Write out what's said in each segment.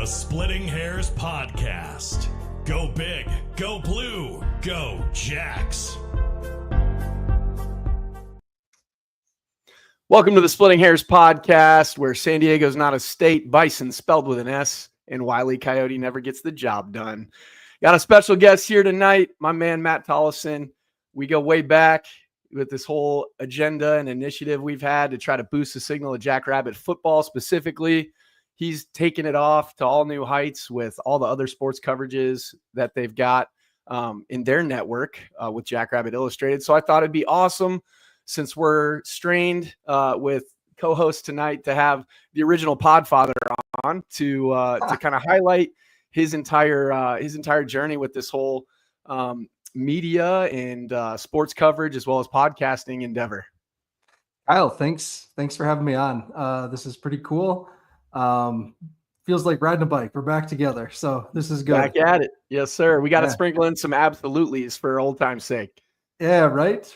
The Splitting Hairs Podcast. Go big, go blue, go Jacks. Welcome to the Splitting Hairs Podcast, where San Diego's not a state, bison spelled with an S, and Wile E. Coyote never gets the job done. Got a special guest here tonight, my man Matt Tollefson. We go way back with this whole agenda and initiative we've had to try to boost the signal of Jackrabbit football specifically. He's taken it off to all new heights with all the other sports coverages that they've got in their network with Jackrabbit Illustrated. So I thought it'd be awesome, since we're strained with co-hosts tonight, to have the original Podfather on to kind of highlight his entire journey with this whole media and sports coverage as well as podcasting endeavor. Kyle, thanks for having me on. This is pretty cool. Feels like riding a bike. We're back together, so this is good. Back at it. Yes, sir. We got to sprinkle in some absolutelys for old time's sake. Yeah, right.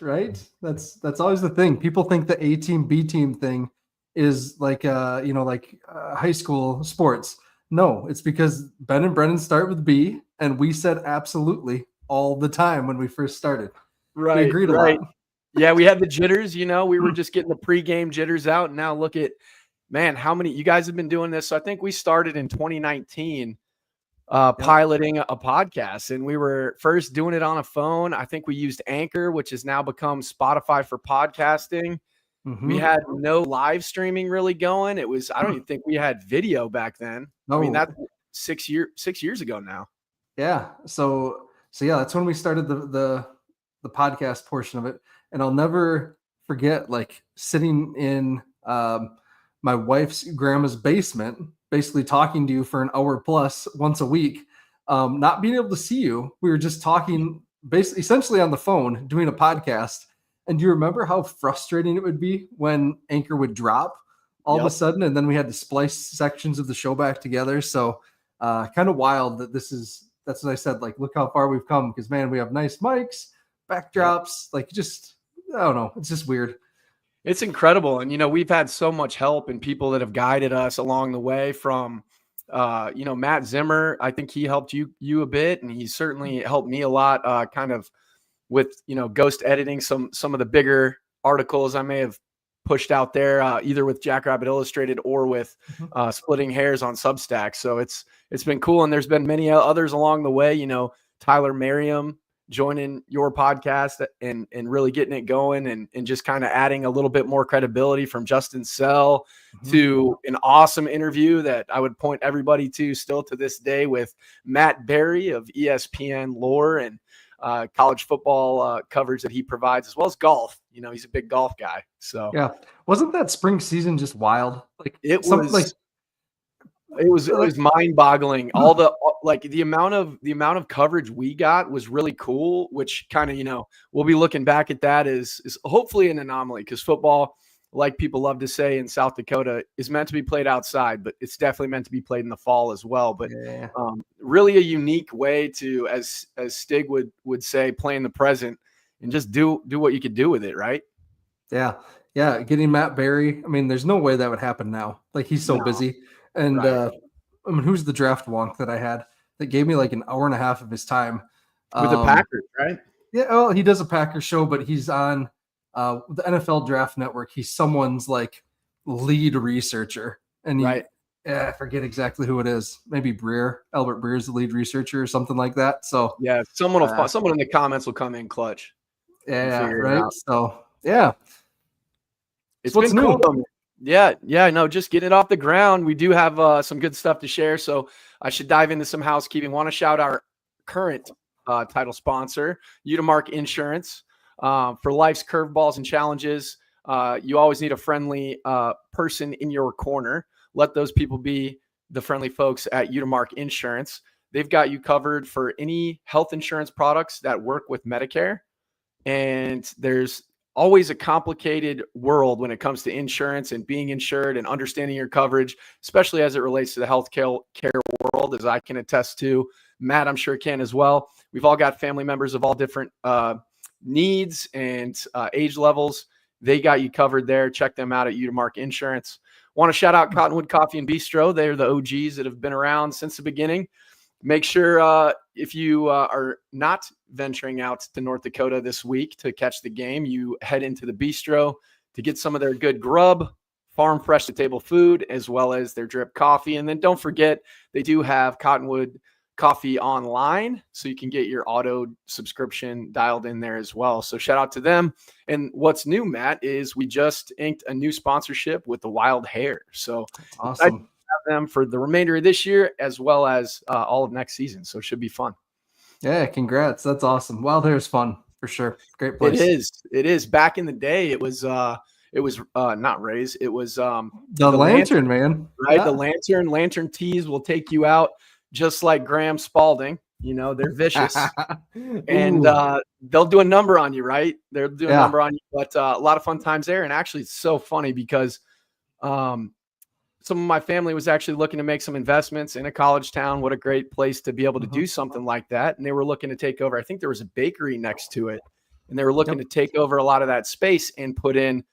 That's always the thing. People think the A team, B team thing is like high school sports. No, it's because Ben and Brennan start with B, and we said absolutely all the time when we first started. Right. We agreed a lot. Yeah, we had the jitters. We were just getting the pregame jitters out, and now look at, man, how many you guys have been doing this. So I think we started in 2019. Piloting a podcast, and we were first doing it on a phone. I think we used Anchor, which has now become Spotify for podcasting. Mm-hmm. We had no live streaming really going. I don't even think we had video back then. No. I mean, that's 6 years ago now. Yeah. So yeah, that's when we started the podcast portion of it. And I'll never forget, like, sitting in my wife's grandma's basement, basically talking to you for an hour plus once a week, not being able to see you. We were just talking essentially on the phone, doing a podcast. And do you remember how frustrating it would be when Anchor would drop all of a sudden, and then we had to splice sections of the show back together? So kind of wild that that's what I said, like, look how far we've come, because, man, we have nice mics, backdrops, like, just, I don't know. It's just weird. It's incredible. And, we've had so much help and people that have guided us along the way from, Matt Zimmer. I think he helped you a bit, and he certainly helped me a lot kind of with, ghost editing some of the bigger articles I may have pushed out there, either with Jackrabbit Illustrated or with Splitting Hairs on Substack. So it's been cool. And there's been many others along the way, Tyler Merriam joining your podcast and really getting it going and just kind of adding a little bit more credibility from Justin Sell to an awesome interview that I would point everybody to still to this day with Matt Berry of ESPN Lore and college football coverage that he provides, as well as golf. He's a big golf guy. So yeah, wasn't that spring season just wild? Like, it was mind-boggling. All the amount of coverage we got was really cool, which kind of, we'll be looking back at that as hopefully an anomaly, because football, like people love to say in South Dakota, is meant to be played outside, but it's definitely meant to be played in the fall as well. But really a unique way to, as Stig would say, play in the present and just do what you could do with it, right? Yeah. Yeah. Getting Matt Berry. I mean, there's no way that would happen now. Like, he's so busy. And who's the draft wonk that I had that gave me like an hour and a half of his time with the Packers, right? Yeah, well, he does a Packers show, but he's on the NFL Draft Network. He's someone's like lead researcher, and I forget exactly who it is. Maybe Albert Breer is the lead researcher or something like that. So yeah, someone in the comments will come in clutch. Yeah, right. So yeah, it's been cool. Yeah, no, just getting it off the ground. We do have some good stuff to share, so I should dive into some housekeeping. Want to shout our current title sponsor, Udemark Insurance. For life's curveballs and challenges, you always need a friendly person in your corner. Let those people be the friendly folks at Udemark Insurance. They've got you covered for any health insurance products that work with Medicare, and there's always a complicated world when it comes to insurance and being insured and understanding your coverage, especially as it relates to the healthcare world, as I can attest to. Matt, I'm sure, can as well. We've all got family members of all different needs and age levels. They got you covered there. Check them out at Udemark Insurance. Want to shout out Cottonwood Coffee and Bistro. They're the OGs that have been around since the beginning. Make sure if you are not venturing out to North Dakota this week to catch the game, you head into the bistro to get some of their good grub, farm fresh to table food, as well as their drip coffee. And then don't forget, they do have Cottonwood Coffee online, so you can get your auto subscription dialed in there as well. So shout out to them. And what's new, Matt, is we just inked a new sponsorship with the Wild Hair. So awesome. Have them for the remainder of this year as well as all of next season. So it should be fun. Yeah, congrats. That's awesome. Wild Hair is fun for sure. Great place. It is. Back in the day, it was not Rays. It was the lantern, man. Right? Yeah. The lantern teas will take you out just like Graham Spalding. You know, they're vicious. And they'll do a number on you, right? They'll do a number on you. But a lot of fun times there. And actually, it's so funny because some of my family was actually looking to make some investments in a college town. What a great place to be able to do something like that. And they were looking to take over. I think there was a bakery next to it. And they were looking to take over a lot of that space and put in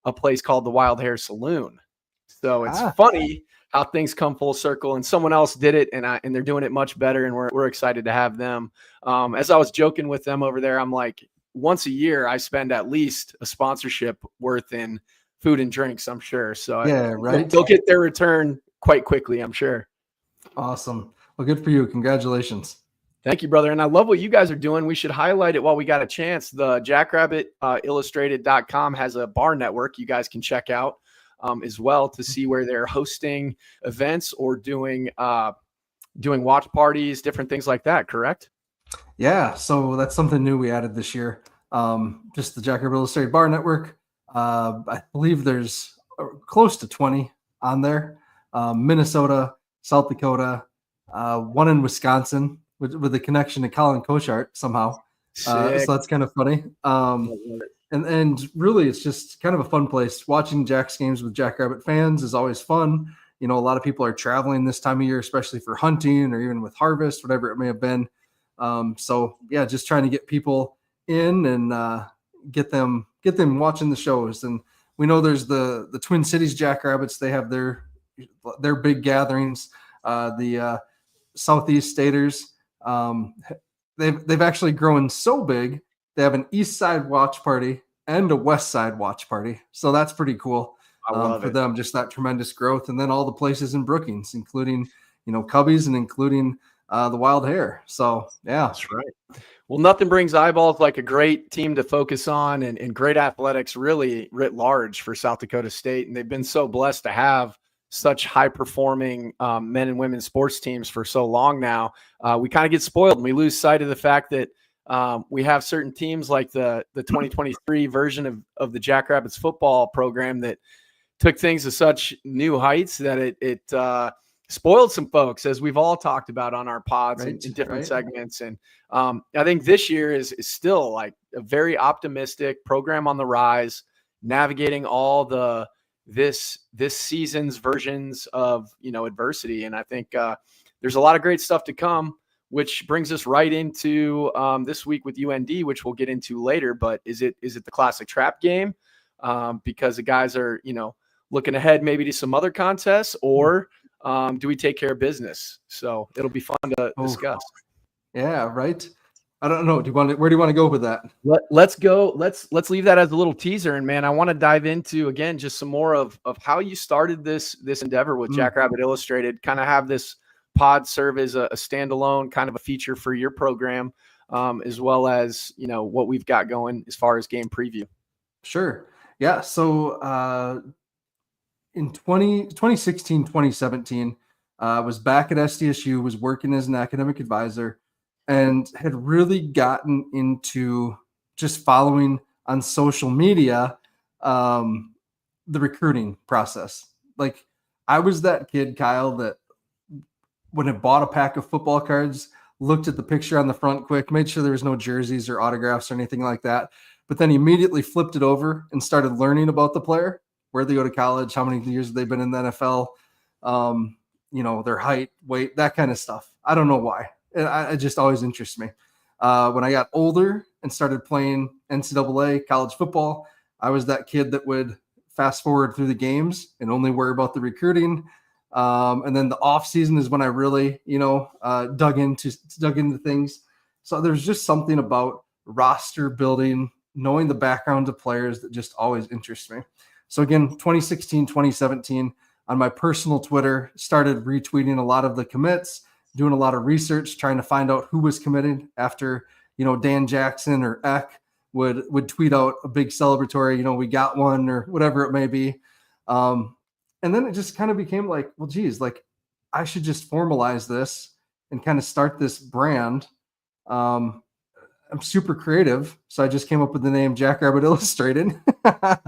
a place called the Wild Hair Saloon. So it's funny how things come full circle, and someone else did it, and they're doing it much better, and we're excited to have them. As I was joking with them over there, I'm like, once a year I spend at least a sponsorship worth in food and drinks, I'm sure. So right. They'll get their return quite quickly, I'm sure. Awesome. Well, good for you. Congratulations. Thank you, brother. And I love what you guys are doing. We should highlight it while we got a chance. The jackrabbit illustrated.com has a bar network you guys can check out as well to see where they're hosting events or doing watch parties, different things like that, correct? Yeah. So that's something new we added this year. Just the Jackrabbit Illustrated Bar Network. I believe there's close to 20 on there. Minnesota, South Dakota, one in Wisconsin with a connection to Colin Kochart somehow. So that's kind of funny. And really, it's just kind of a fun place. Watching Jack's games with Jackrabbit fans is always fun. You know, a lot of people are traveling this time of year, especially for hunting or even with harvest, whatever it may have been. So yeah, just trying to get people in and get them watching the shows. And we know there's the Twin Cities Jackrabbits. They have their big gatherings. The Southeast Staters, they've actually grown so big. They have an East Side watch party and a West Side watch party. So that's pretty cool for them, just that tremendous growth. And then all the places in Brookings, including, Cubbies and including the Wild Hair. So, yeah. That's right. Well, nothing brings eyeballs like a great team to focus on and great athletics really writ large for South Dakota State. And they've been so blessed to have such high-performing men and women sports teams for so long now. We kind of get spoiled and we lose sight of the fact that we have certain teams like the 2023 version of the Jackrabbits football program that took things to such new heights that it spoiled some folks, as we've all talked about on our pods in different segments. And I think this year is still like a very optimistic program on the rise, navigating all this season's versions of, adversity. And I think there's a lot of great stuff to come, which brings us right into this week with UND, which we'll get into later. But is it the classic trap game? Because the guys are, looking ahead maybe to some other contests, or do we take care of business? So it'll be fun to discuss. Yeah, right. I don't know. Where do you want to go with that? Let's go. Let's leave that as a little teaser. And man, I want to dive into again just some more of how you started this endeavor with Jackrabbit Illustrated. Kind of have this pod serve as a standalone kind of a feature for your program, as well as what we've got going as far as game preview. Sure. Yeah. So in 2016, 2017, I was back at SDSU, was working as an academic advisor, and had really gotten into just following on social media the recruiting process. Like, I was that kid, Kyle, that when it bought a pack of football cards, looked at the picture on the front quick, made sure there was no jerseys or autographs or anything like that, but then immediately flipped it over and started learning about the player, where they go to college, how many years they've been in the NFL, their height, weight, that kind of stuff. I don't know why. It just always interests me. When I got older and started playing NCAA college football, I was that kid that would fast forward through the games and only worry about the recruiting. And then the off season is when I really, dug into things. So there's just something about roster building, knowing the backgrounds of players that just always interests me. So again, 2016, 2017, on my personal Twitter, started retweeting a lot of the commits, doing a lot of research, trying to find out who was committed after, Dan Jackson or Eck would tweet out a big celebratory, we got one or whatever it may be. And then it just kind of became like, well, geez, like I should just formalize this and kind of start this brand. I'm super creative, so I just came up with the name Jackrabbit Illustrated. That's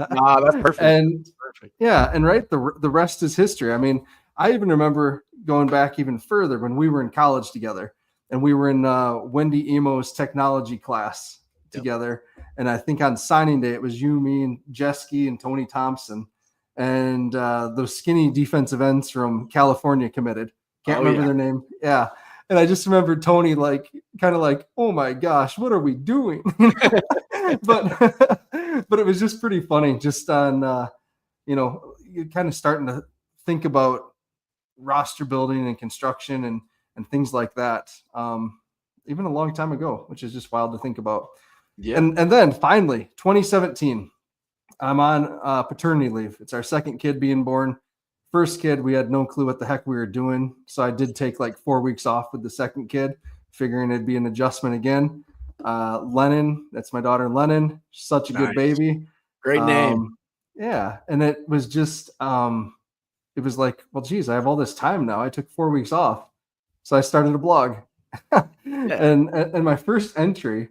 perfect. And that's perfect. Yeah, and right, the rest is history. I mean, I even remember going back even further when we were in college together, and we were in Wendy Emo's technology class together. And I think on signing day, it was you, me, and Jeske and Tony Thompson, and those skinny defensive ends from California committed. Can't remember their name. Yeah. And I just remember Tony kind of like, oh my gosh, what are we doing? but it was just pretty funny just on, you're kind of starting to think about roster building and construction and things like that. Even a long time ago, which is just wild to think about. Yeah. And then finally, 2017, I'm on paternity leave. It's our second kid being born. First kid, we had no clue what the heck we were doing. So I did take like 4 weeks off with the second kid, figuring it'd be an adjustment again. Lennon, that's my daughter, Lennon. Such a good baby. Great name. Yeah. And it was just, it was like, well, geez, I have all this time now. I took 4 weeks off. So I started a blog. And my first entry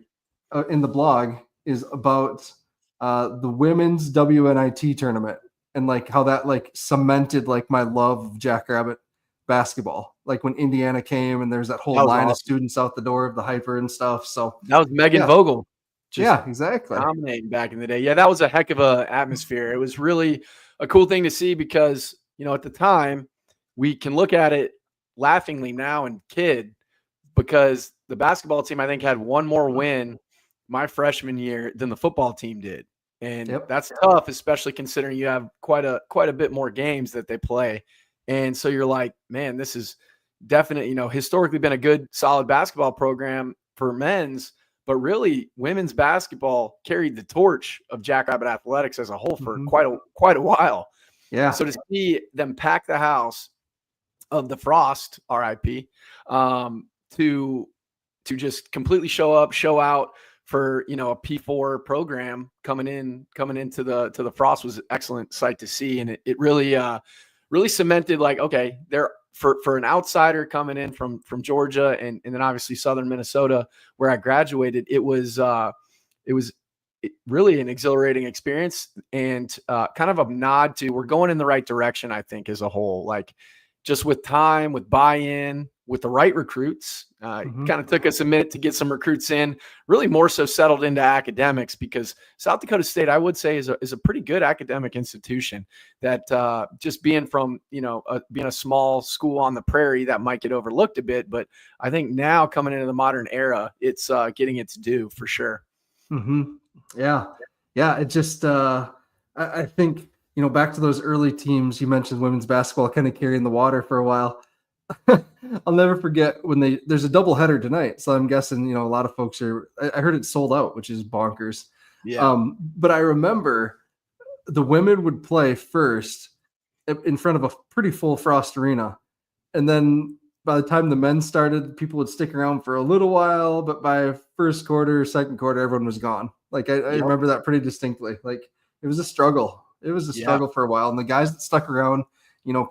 in the blog is about the women's WNIT tournament. And like how that like cemented like my love of Jackrabbit basketball. Like when Indiana came and there's that whole line of students out the door of the hyper and stuff. So that was Megan Vogel. Exactly. Dominating back in the day. Yeah, that was a heck of a atmosphere. It was really a cool thing to see because, at the time we can look at it laughingly now and kid because the basketball team, I think, had one more win my freshman year than the football team did. And that's tough, especially considering you have quite a bit more games that they play. And so you're like, man, this is definitely, historically been a good, solid basketball program for men's, but really women's basketball carried the torch of Jackrabbit athletics as a whole for quite a while. Yeah. So to see them pack the house of the Frost, RIP, to just completely show out for a P4 program coming into the Frost was an excellent sight to see, and it really cemented like, okay, they're for an outsider coming in from Georgia and then obviously Southern Minnesota where I graduated, it was really an exhilarating experience and kind of a nod to we're going in the right direction, I think, as a whole, like just with time, with buy-in, with the right recruits. Kind of took us a minute to get some recruits in, really more so settled into academics because South Dakota State, I would say, is a pretty good academic institution that just being from, being a small school on the prairie that might get overlooked a bit. But I think now coming into the modern era, it's getting its due for sure. Yeah. It just, I think, back to those early teams, you mentioned women's basketball kind of carrying the water for a while. I'll never forget when there's a doubleheader tonight. So I'm guessing, a lot of folks I heard it sold out, which is bonkers. Yeah. But I remember the women would play first in front of a pretty full Frost arena. And then by the time the men started, people would stick around for a little while, but by first quarter, second quarter, everyone was gone. Like I remember that pretty distinctly. Like it was a struggle. It was a struggle for a while. And the guys that stuck around,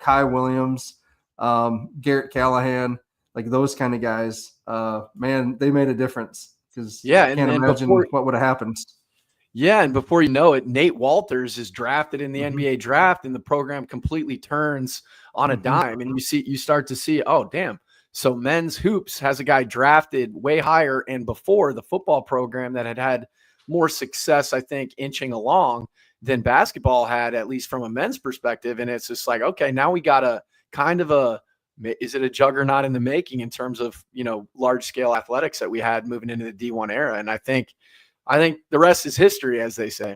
Kai Williams, Garrett Callahan, like those kind of guys, man, they made a difference because I can't imagine what would have happened. Yeah, and before you know it, Nate Walters is drafted in the NBA draft, and the program completely turns on a dime. And you start to see, oh, damn. So men's hoops has a guy drafted way higher and before the football program that had more success, I think, inching along than basketball had, at least from a men's perspective. And it's just like, okay, now we got a kind of is it a juggernaut in the making in terms of, large scale athletics that we had moving into the D1 era. And I think the rest is history, as they say.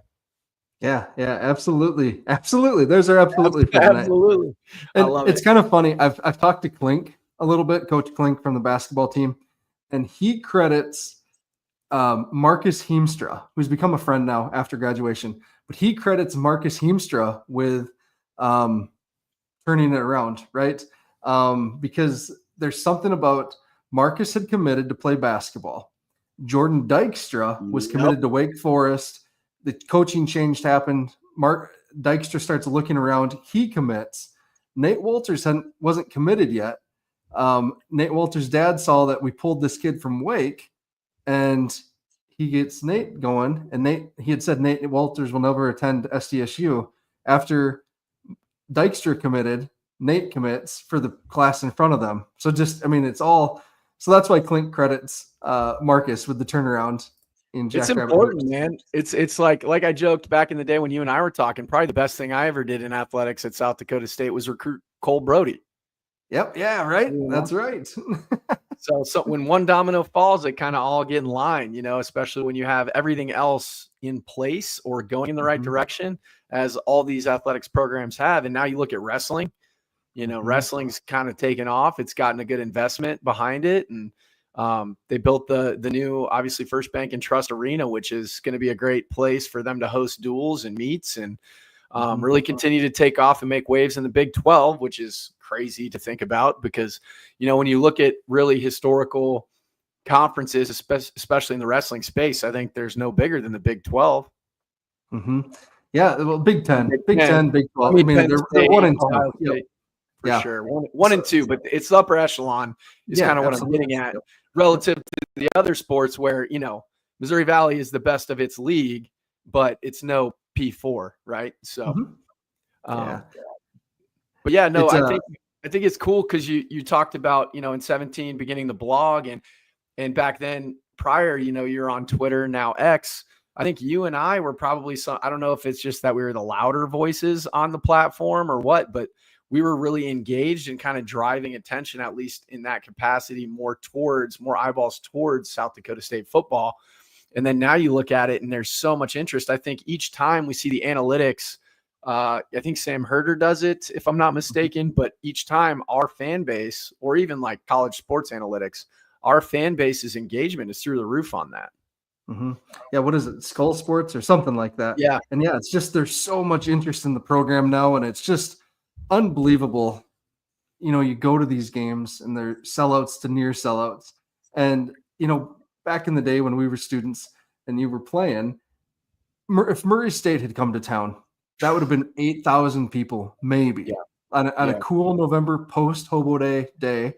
Yeah, absolutely. Absolutely. There's our absolutely for tonight. Absolutely. I And love it's it. kind of funny. I've talked to Klink a little bit, Coach Klink from the basketball team, and he credits Marcus Heemstra, who's become a friend now after graduation, but he credits Marcus Heemstra with turning it around, right? Because there's something about Marcus had committed to play basketball. Jordan Dykstra was committed to Wake Forest. The coaching change happened. Mark Dykstra starts looking around. He commits. Nate Walters wasn't committed yet. Nate Walters' dad saw that we pulled this kid from Wake, and he gets Nate going. And he had said Nate Walters will never attend SDSU. After Dykstra committed, Nate commits for the class in front of them. So it's all. So that's why Klink credits Marcus with the turnaround in It's Jackrabbit important, Hoops. man. It's like I joked back in the day when you and I were talking, probably the best thing I ever did in athletics at South Dakota State was recruit Cole Brody. Yep. Yeah. Right. You know? That's right. So when one domino falls, it kind of all get in line, especially when you have everything else in place or going in the right direction, as all these athletics programs have. And now you look at wrestling, wrestling's kind of taken off. It's gotten a good investment behind it. And they built the new, obviously, First Bank and Trust Arena, which is going to be a great place for them to host duels and meets and really continue to take off and make waves in the Big 12, which is crazy to think about because, when you look at really historical conferences, especially in the wrestling space, I think there's no bigger than the Big 12. Yeah. Well, Big 10, Big 10, Big 12. They're 1 and 2. Yep. For sure. One and two, but it's the upper echelon is kind of what I'm getting at relative to the other sports where, Missouri Valley is the best of its league, but it's no P4, right? So, but yeah, no, I think it's cool because you talked about, in 17 beginning the blog and back then prior, you're on Twitter, now X. I think you and I were probably I don't know if it's just that we were the louder voices on the platform or what, but we were really engaged and kind of driving attention, at least in that capacity, more eyeballs towards South Dakota State football. And then now you look at it and there's so much interest. I think each time we see the analytics, I think Sam Herder does it, if I'm not mistaken, but each time our fan base, or even like college sports analytics, our fan base's engagement is through the roof on that. Yeah. What is it? Skull Sports or something like that. Yeah. And it's just, there's so much interest in the program now. And it's just unbelievable. You go to these games and they're sellouts to near sellouts. And, back in the day when we were students and you were playing, if Murray State had come to town, that would have been 8,000 people, maybe on a cool November post Hobo Day,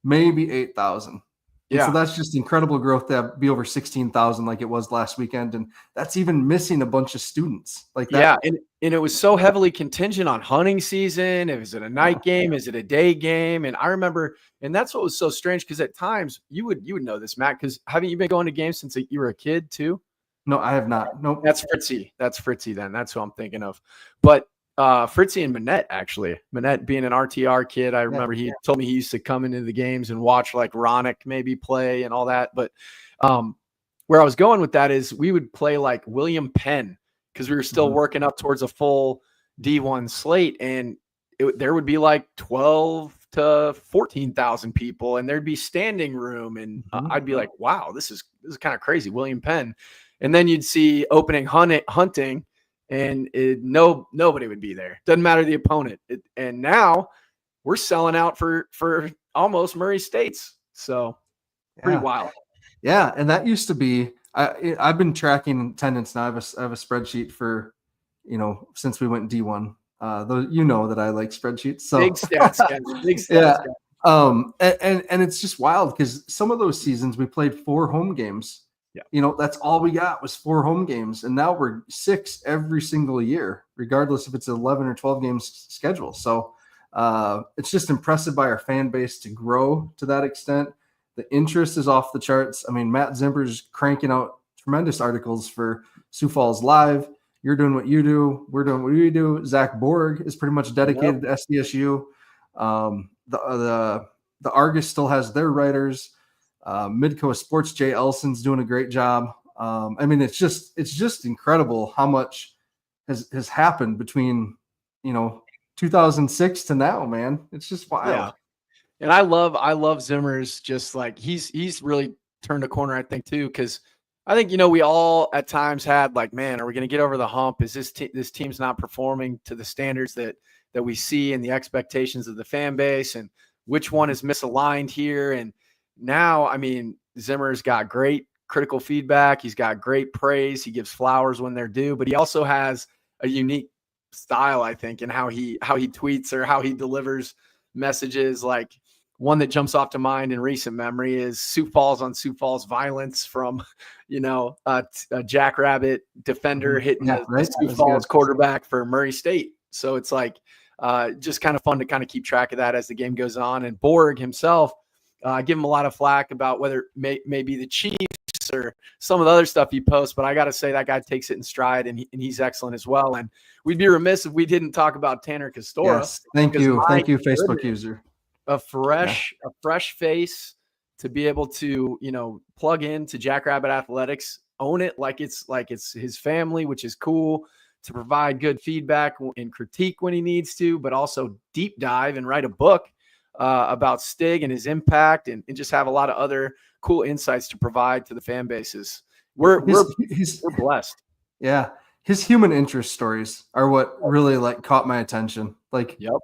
maybe 8,000. Yeah. So that's just incredible growth to be over 16,000 like it was last weekend. And that's even missing a bunch of students like that. Yeah. And it was so heavily contingent on hunting season. Is it a night game? Is it a day game? And I remember, and that's what was so strange because at times you would know this, Matt, because haven't you been going to games since you were a kid too? No, I have not. Nope. That's Fritzy. Then. That's who I'm thinking of. But Fritzy and Manette, actually. Manette being an RTR kid, I remember he told me he used to come into the games and watch like Ronick maybe play and all that. But where I was going with that is we would play like William Penn because we were still working up towards a full D1 slate. And there would be like 12 to 14,000 people and there'd be standing room. And I'd be like, wow, this is kind of crazy. William Penn. And then you'd see opening hunting. And nobody would be there. Doesn't matter the opponent. And now we're selling out for almost Murray State's. So pretty wild. Yeah, and that used to be. I've been tracking attendance now. I have a spreadsheet for, since we went D1. Though that I like spreadsheets. So big stats, guys. Big stats. Yeah. And it's just wild because some of those seasons we played 4 home games. Yeah. That's all we got was 4 home games. And now we're 6 every single year, regardless if it's 11 or 12 games schedule. So it's just impressive by our fan base to grow to that extent. The interest is off the charts. I mean, Matt Zimmer's cranking out tremendous articles for Sioux Falls Live. You're doing what you do. We're doing what we do. Zach Borg is pretty much dedicated to SDSU. The Argus still has their writers. Midcoast Sports, Jay Elson's doing a great job. I mean, it's just incredible how much has happened between, 2006 to now, man. It's just wild. Yeah. And I love Zimmer's, just like he's really turned a corner, I think, too, because I think, we all at times had like, man, are we going to get over the hump? Is this team's not performing to the standards that we see and the expectations of the fan base, and which one is misaligned here? And now, I mean, Zimmer's got great critical feedback. He's got great praise. He gives flowers when they're due, but he also has a unique style, I think, in how he tweets or how he delivers messages. Like, one that jumps off to mind in recent memory is Sioux Falls on Sioux Falls violence from, a Jackrabbit defender hitting the Sioux Falls quarterback for Murray State. So it's like just kind of fun to kind of keep track of that as the game goes on. And Borg himself, I give him a lot of flack about whether maybe the Chiefs or some of the other stuff he posts, but I got to say that guy takes it in stride, and he's excellent as well. And we'd be remiss if we didn't talk about Tanner Castora. Yes, thank you, Facebook user. A fresh face to be able to, plug into Jackrabbit Athletics, own it like it's his family, which is cool, to provide good feedback and critique when he needs to, but also deep dive and write a book about Stig and his impact, and just have a lot of other cool insights to provide to the fan bases. We're blessed. Yeah. His human interest stories are what really like caught my attention. Like, yep.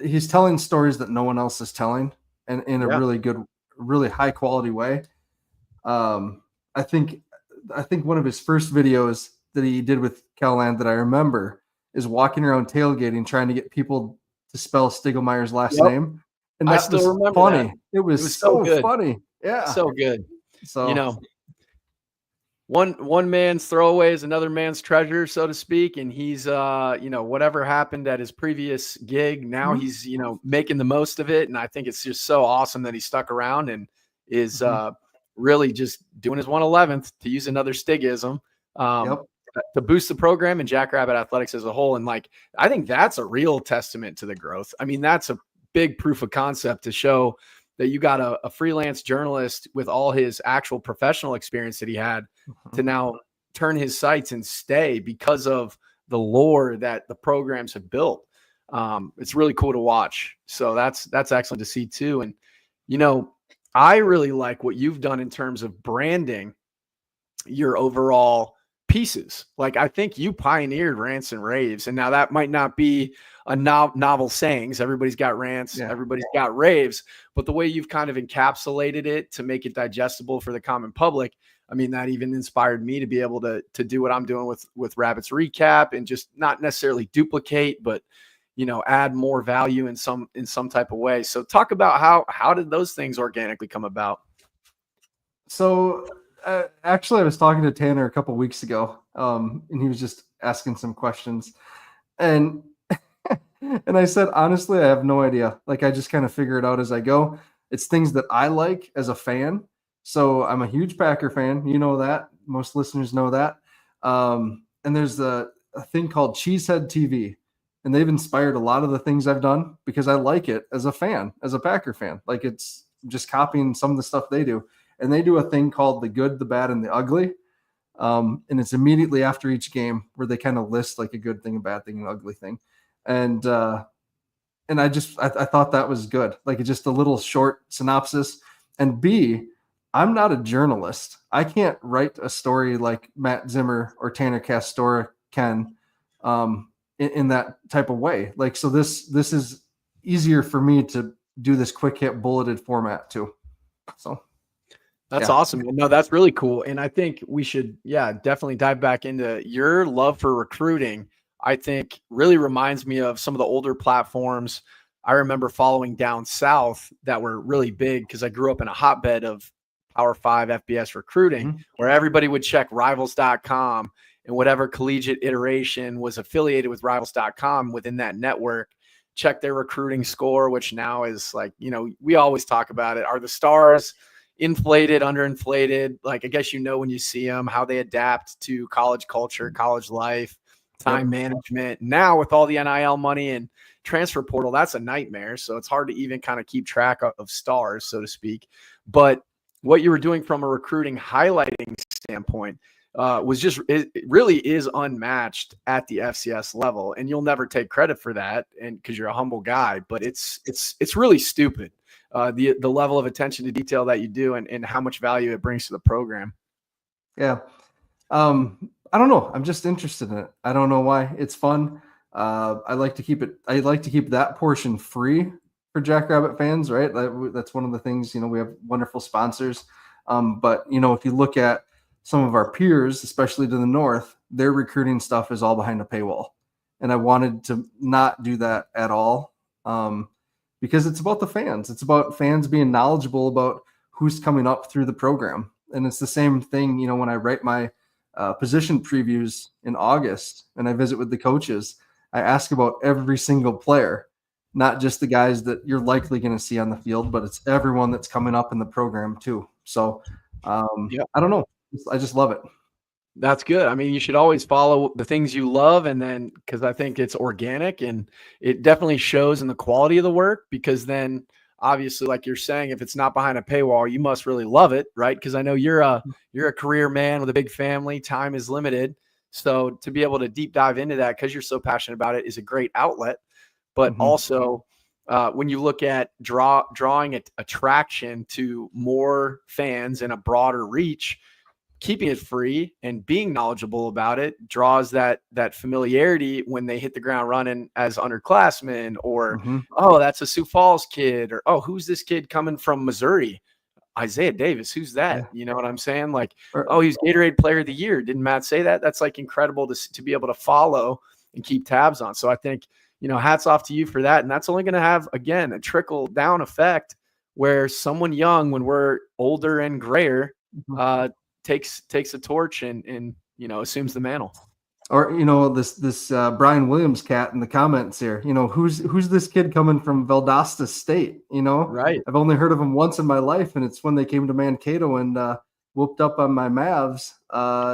He's telling stories that no one else is telling, and in a really good, really high quality way. I think one of his first videos that he did with Calland that I remember is walking around tailgating, trying to get people to spell Stiglmeier's last name. And that was funny. That. It was so funny. Yeah. So good. So, one man's throwaway is another man's treasure, so to speak. And he's, whatever happened at his previous gig, now he's, making the most of it. And I think it's just so awesome that he stuck around and is really just doing his 111th, to use another Stigism, to boost the program and Jackrabbit Athletics as a whole. And like, I think that's a real testament to the growth. I mean, that's a big proof of concept to show that you got a freelance journalist with all his actual professional experience that he had to now turn his sights and stay because of the lore that the programs have built. It's really cool to watch. So that's excellent to see too. And, I really like what you've done in terms of branding your overall pieces. Like, I think you pioneered rants and raves, and now that might not be a novel sayings. Everybody's got rants, everybody's got raves, but the way you've kind of encapsulated it to make it digestible for the common public, I mean, that even inspired me to be able to do what I'm doing with Rabbits Recap, and just not necessarily duplicate, but add more value in some type of way. So talk about how did those things organically come about? So actually, I was talking to Tanner a couple weeks ago, and he was just asking some questions, and I said, honestly, I have no idea. Like, I just kind of figure it out as I go. It's things that I like as a fan. So I'm a huge Packer fan. You know that. Most listeners know that. And there's a thing called Cheesehead TV, and they've inspired a lot of the things I've done because I like it as a fan, as a Packer fan. Like, it's just copying some of the stuff they do. And they do a thing called The Good, the Bad, and the Ugly. And it's immediately after each game where they kind of list like a good thing, a bad thing, an ugly thing. And I thought that was good. Like, it's just a little short synopsis. And B, I'm not a journalist. I can't write a story like Matt Zimmer or Tanner Castora can in that type of way. Like, so this is easier for me to do this quick hit bulleted format too. So that's awesome. No, that's really cool. And I think we should, definitely dive back into your love for recruiting. I think really reminds me of some of the older platforms I remember following down south that were really big, because I grew up in a hotbed of Power 5 FBS recruiting, where everybody would check rivals.com, and whatever collegiate iteration was affiliated with rivals.com within that network, check their recruiting score, which now is like, we always talk about it. Are the stars inflated, underinflated? Like, I guess, when you see them, how they adapt to college culture, college life, time management. Now with all the NIL money and transfer portal, that's a nightmare. So it's hard to even kind of keep track of stars, so to speak. But what you were doing from a recruiting highlighting standpoint, it really is unmatched at the FCS level, and you'll never take credit for that, and because you're a humble guy, but it's really stupid, the level of attention to detail that you do, and how much value it brings to the program. Yeah. I don't know. I'm just interested in it. I don't know why. It's fun. I like to keep that portion free for Jackrabbit fans, right? That's one of the things, we have wonderful sponsors. But if you look at some of our peers, especially to the north, their recruiting stuff is all behind a paywall. And I wanted to not do that at all. Because it's about the fans. It's about fans being knowledgeable about who's coming up through the program. And it's the same thing, when I write my position previews in August and I visit with the coaches, I ask about every single player, not just the guys that you're likely going to see on the field, but it's everyone that's coming up in the program too. So I don't know. I just love it. That's good. I mean, you should always follow the things you love, and then, because I think it's organic and it definitely shows in the quality of the work, because then obviously, like you're saying, if it's not behind a paywall, you must really love it, right? Because I know you're a career man with a big family. Time is limited. So to be able to deep dive into that because you're so passionate about it is a great outlet. But also, when you look at drawing attraction to more fans and a broader reach, keeping it free and being knowledgeable about it draws that familiarity when they hit the ground running as underclassmen, or oh, that's a Sioux Falls kid, or oh, who's this kid coming from Missouri? Isaiah Davis, who's that? Yeah. You know what I'm saying? Like, oh, he's Gatorade Player of the Year. Didn't Matt say that? That's like incredible to be able to follow and keep tabs on. So I think, hats off to you for that. And that's only going to have, again, a trickle down effect where someone young, when we're older and grayer, takes a torch and assumes the mantle. Or this Brian Williams cat in the comments here, who's this kid coming from Valdosta State? Right. I've only heard of him once in my life, and it's when they came to Mankato and whooped up on my Mavs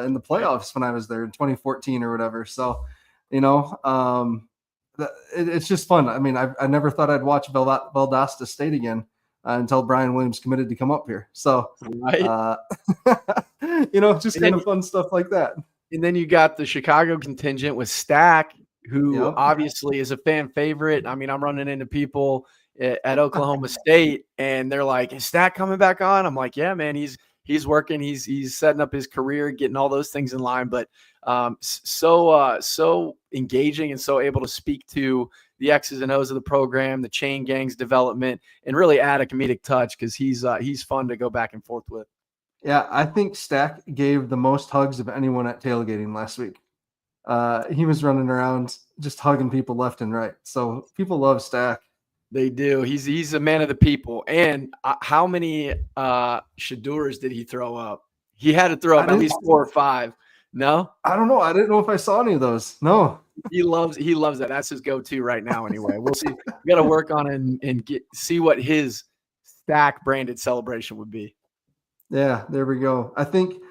in the playoffs when I was there in 2014 or whatever. So it's just fun. I mean, I never thought I'd watch Valdosta State again until Brian Williams committed to come up here. So, right. Just kind of fun stuff like that. And then you got the Chicago contingent with Stack, who obviously is a fan favorite. I mean, I'm running into people at Oklahoma State, and they're like, "Is Stack coming back on?" I'm like, "Yeah, man, he's working. He's setting up his career, getting all those things in line." But so engaging and so able to speak to the X's and O's of the program, the chain gang's development, and really add a comedic touch because he's fun to go back and forth with. Yeah, I think Stack gave the most hugs of anyone at tailgating last week. He was running around just hugging people left and right. So people love Stack. They do. He's a man of the people. And how many Shadurs did he throw up? He had to throw up at least 4 or 5. No? I don't know. I didn't know if I saw any of those. No. He loves that. That's his go-to right now anyway. We'll see. We got to work on it and see what his Stack branded celebration would be. Yeah, there we go. I think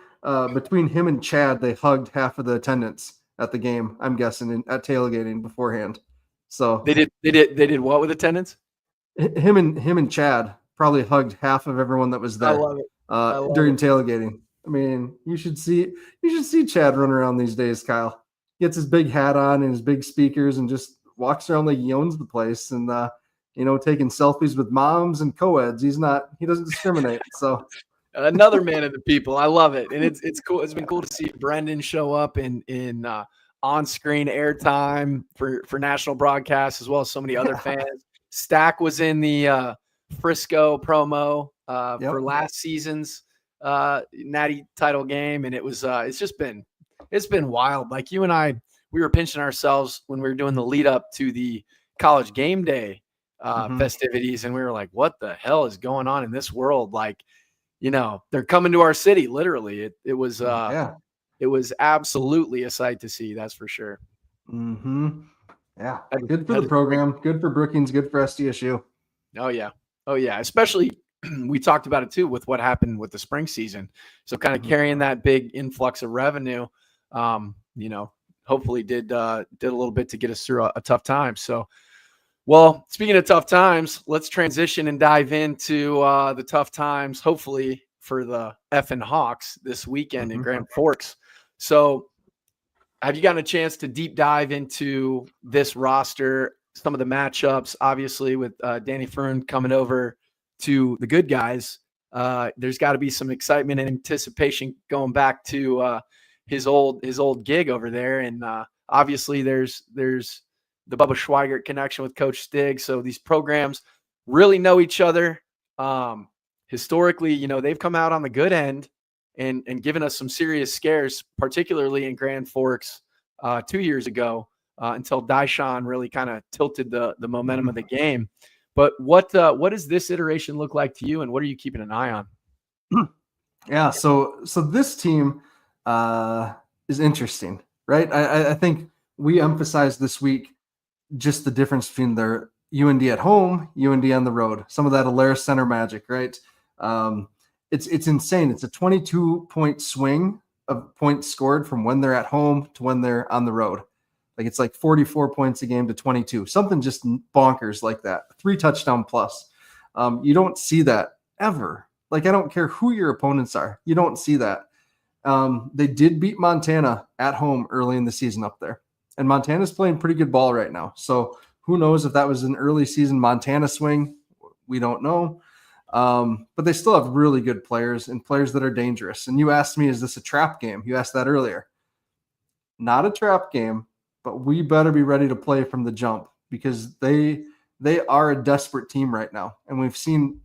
between him and Chad, they hugged half of the attendance at the game, I'm guessing, at tailgating beforehand. So they did what with attendance? Him and Chad probably hugged half of everyone that was there. I love during it. tailgating. I mean, you should see Chad run around these days, Kyle. Gets his big hat on and his big speakers and just walks around like he owns the place and taking selfies with moms and co-eds. He doesn't discriminate. So another man of the people. I love it. And it's cool. It's been cool to see Brendan show up in on-screen airtime for national broadcasts, as well as so many other fans. Stack was in the Frisco promo for last season's Natty title game. And it's been wild. Like you and I, we were pinching ourselves when we were doing the lead up to the college game day festivities. And we were like, what the hell is going on in this world? Like, they're coming to our city. Literally, it was absolutely a sight to see. That's for sure. Yeah, good for the program. Good for Brookings. Good for SDSU. Oh yeah. Especially we talked about it too with what happened with the spring season. So kind of carrying that big influx of revenue, hopefully did a little bit to get us through a tough time. So. Well, speaking of tough times, let's transition and dive into the tough times, hopefully, for the effing Hawks this weekend in Grand Forks. So have you gotten a chance to deep dive into this roster, some of the matchups, obviously with Danny Fern coming over to the good guys? There's got to be some excitement and anticipation going back to his old gig over there. And obviously there's the Bubba Schweigert connection with Coach Stig. So these programs really know each other. Historically, they've come out on the good end and given us some serious scares, particularly in Grand Forks 2 years ago, until Daishan really kind of tilted the momentum of the game. But what does this iteration look like to you, and what are you keeping an eye on? Yeah, so this team is interesting, right? I think we emphasized this week just the difference between their UND at home, UND on the road. Some of that Alerus Center magic, right? It's insane. It's a 22-point swing of points scored from when they're at home to when they're on the road. Like it's like 44 points a game to 22, something just bonkers like that. 3 touchdown plus. You don't see that ever. Like, I don't care who your opponents are. You don't see that. They did beat Montana at home early in the season up there. And Montana's playing pretty good ball right now. So who knows if that was an early season Montana swing? We don't know. But they still have really good players and players that are dangerous. And you asked me, is this a trap game? You asked that earlier. Not a trap game, but we better be ready to play from the jump because they are a desperate team right now. And we've seen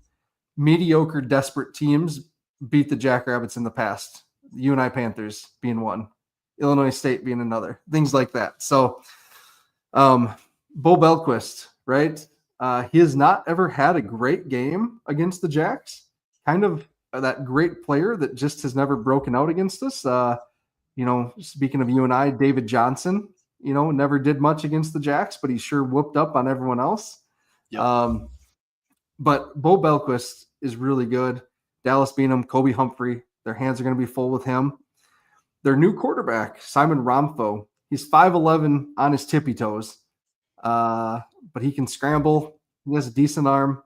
mediocre, desperate teams beat the Jackrabbits in the past. The UNI Panthers being one, Illinois State being another, things like that. So Bo Belquist, right? He has not ever had a great game against the Jacks. Kind of that great player that just has never broken out against us. Speaking of UNI, David Johnson, never did much against the Jacks, but he sure whooped up on everyone else. Yep. But Bo Belquist is really good. Dallas Beanham, Kobe Humphrey, their hands are going to be full with him. Their new quarterback, Simon Romfo, he's 5'11" on his tippy toes. But he can scramble. He has a decent arm,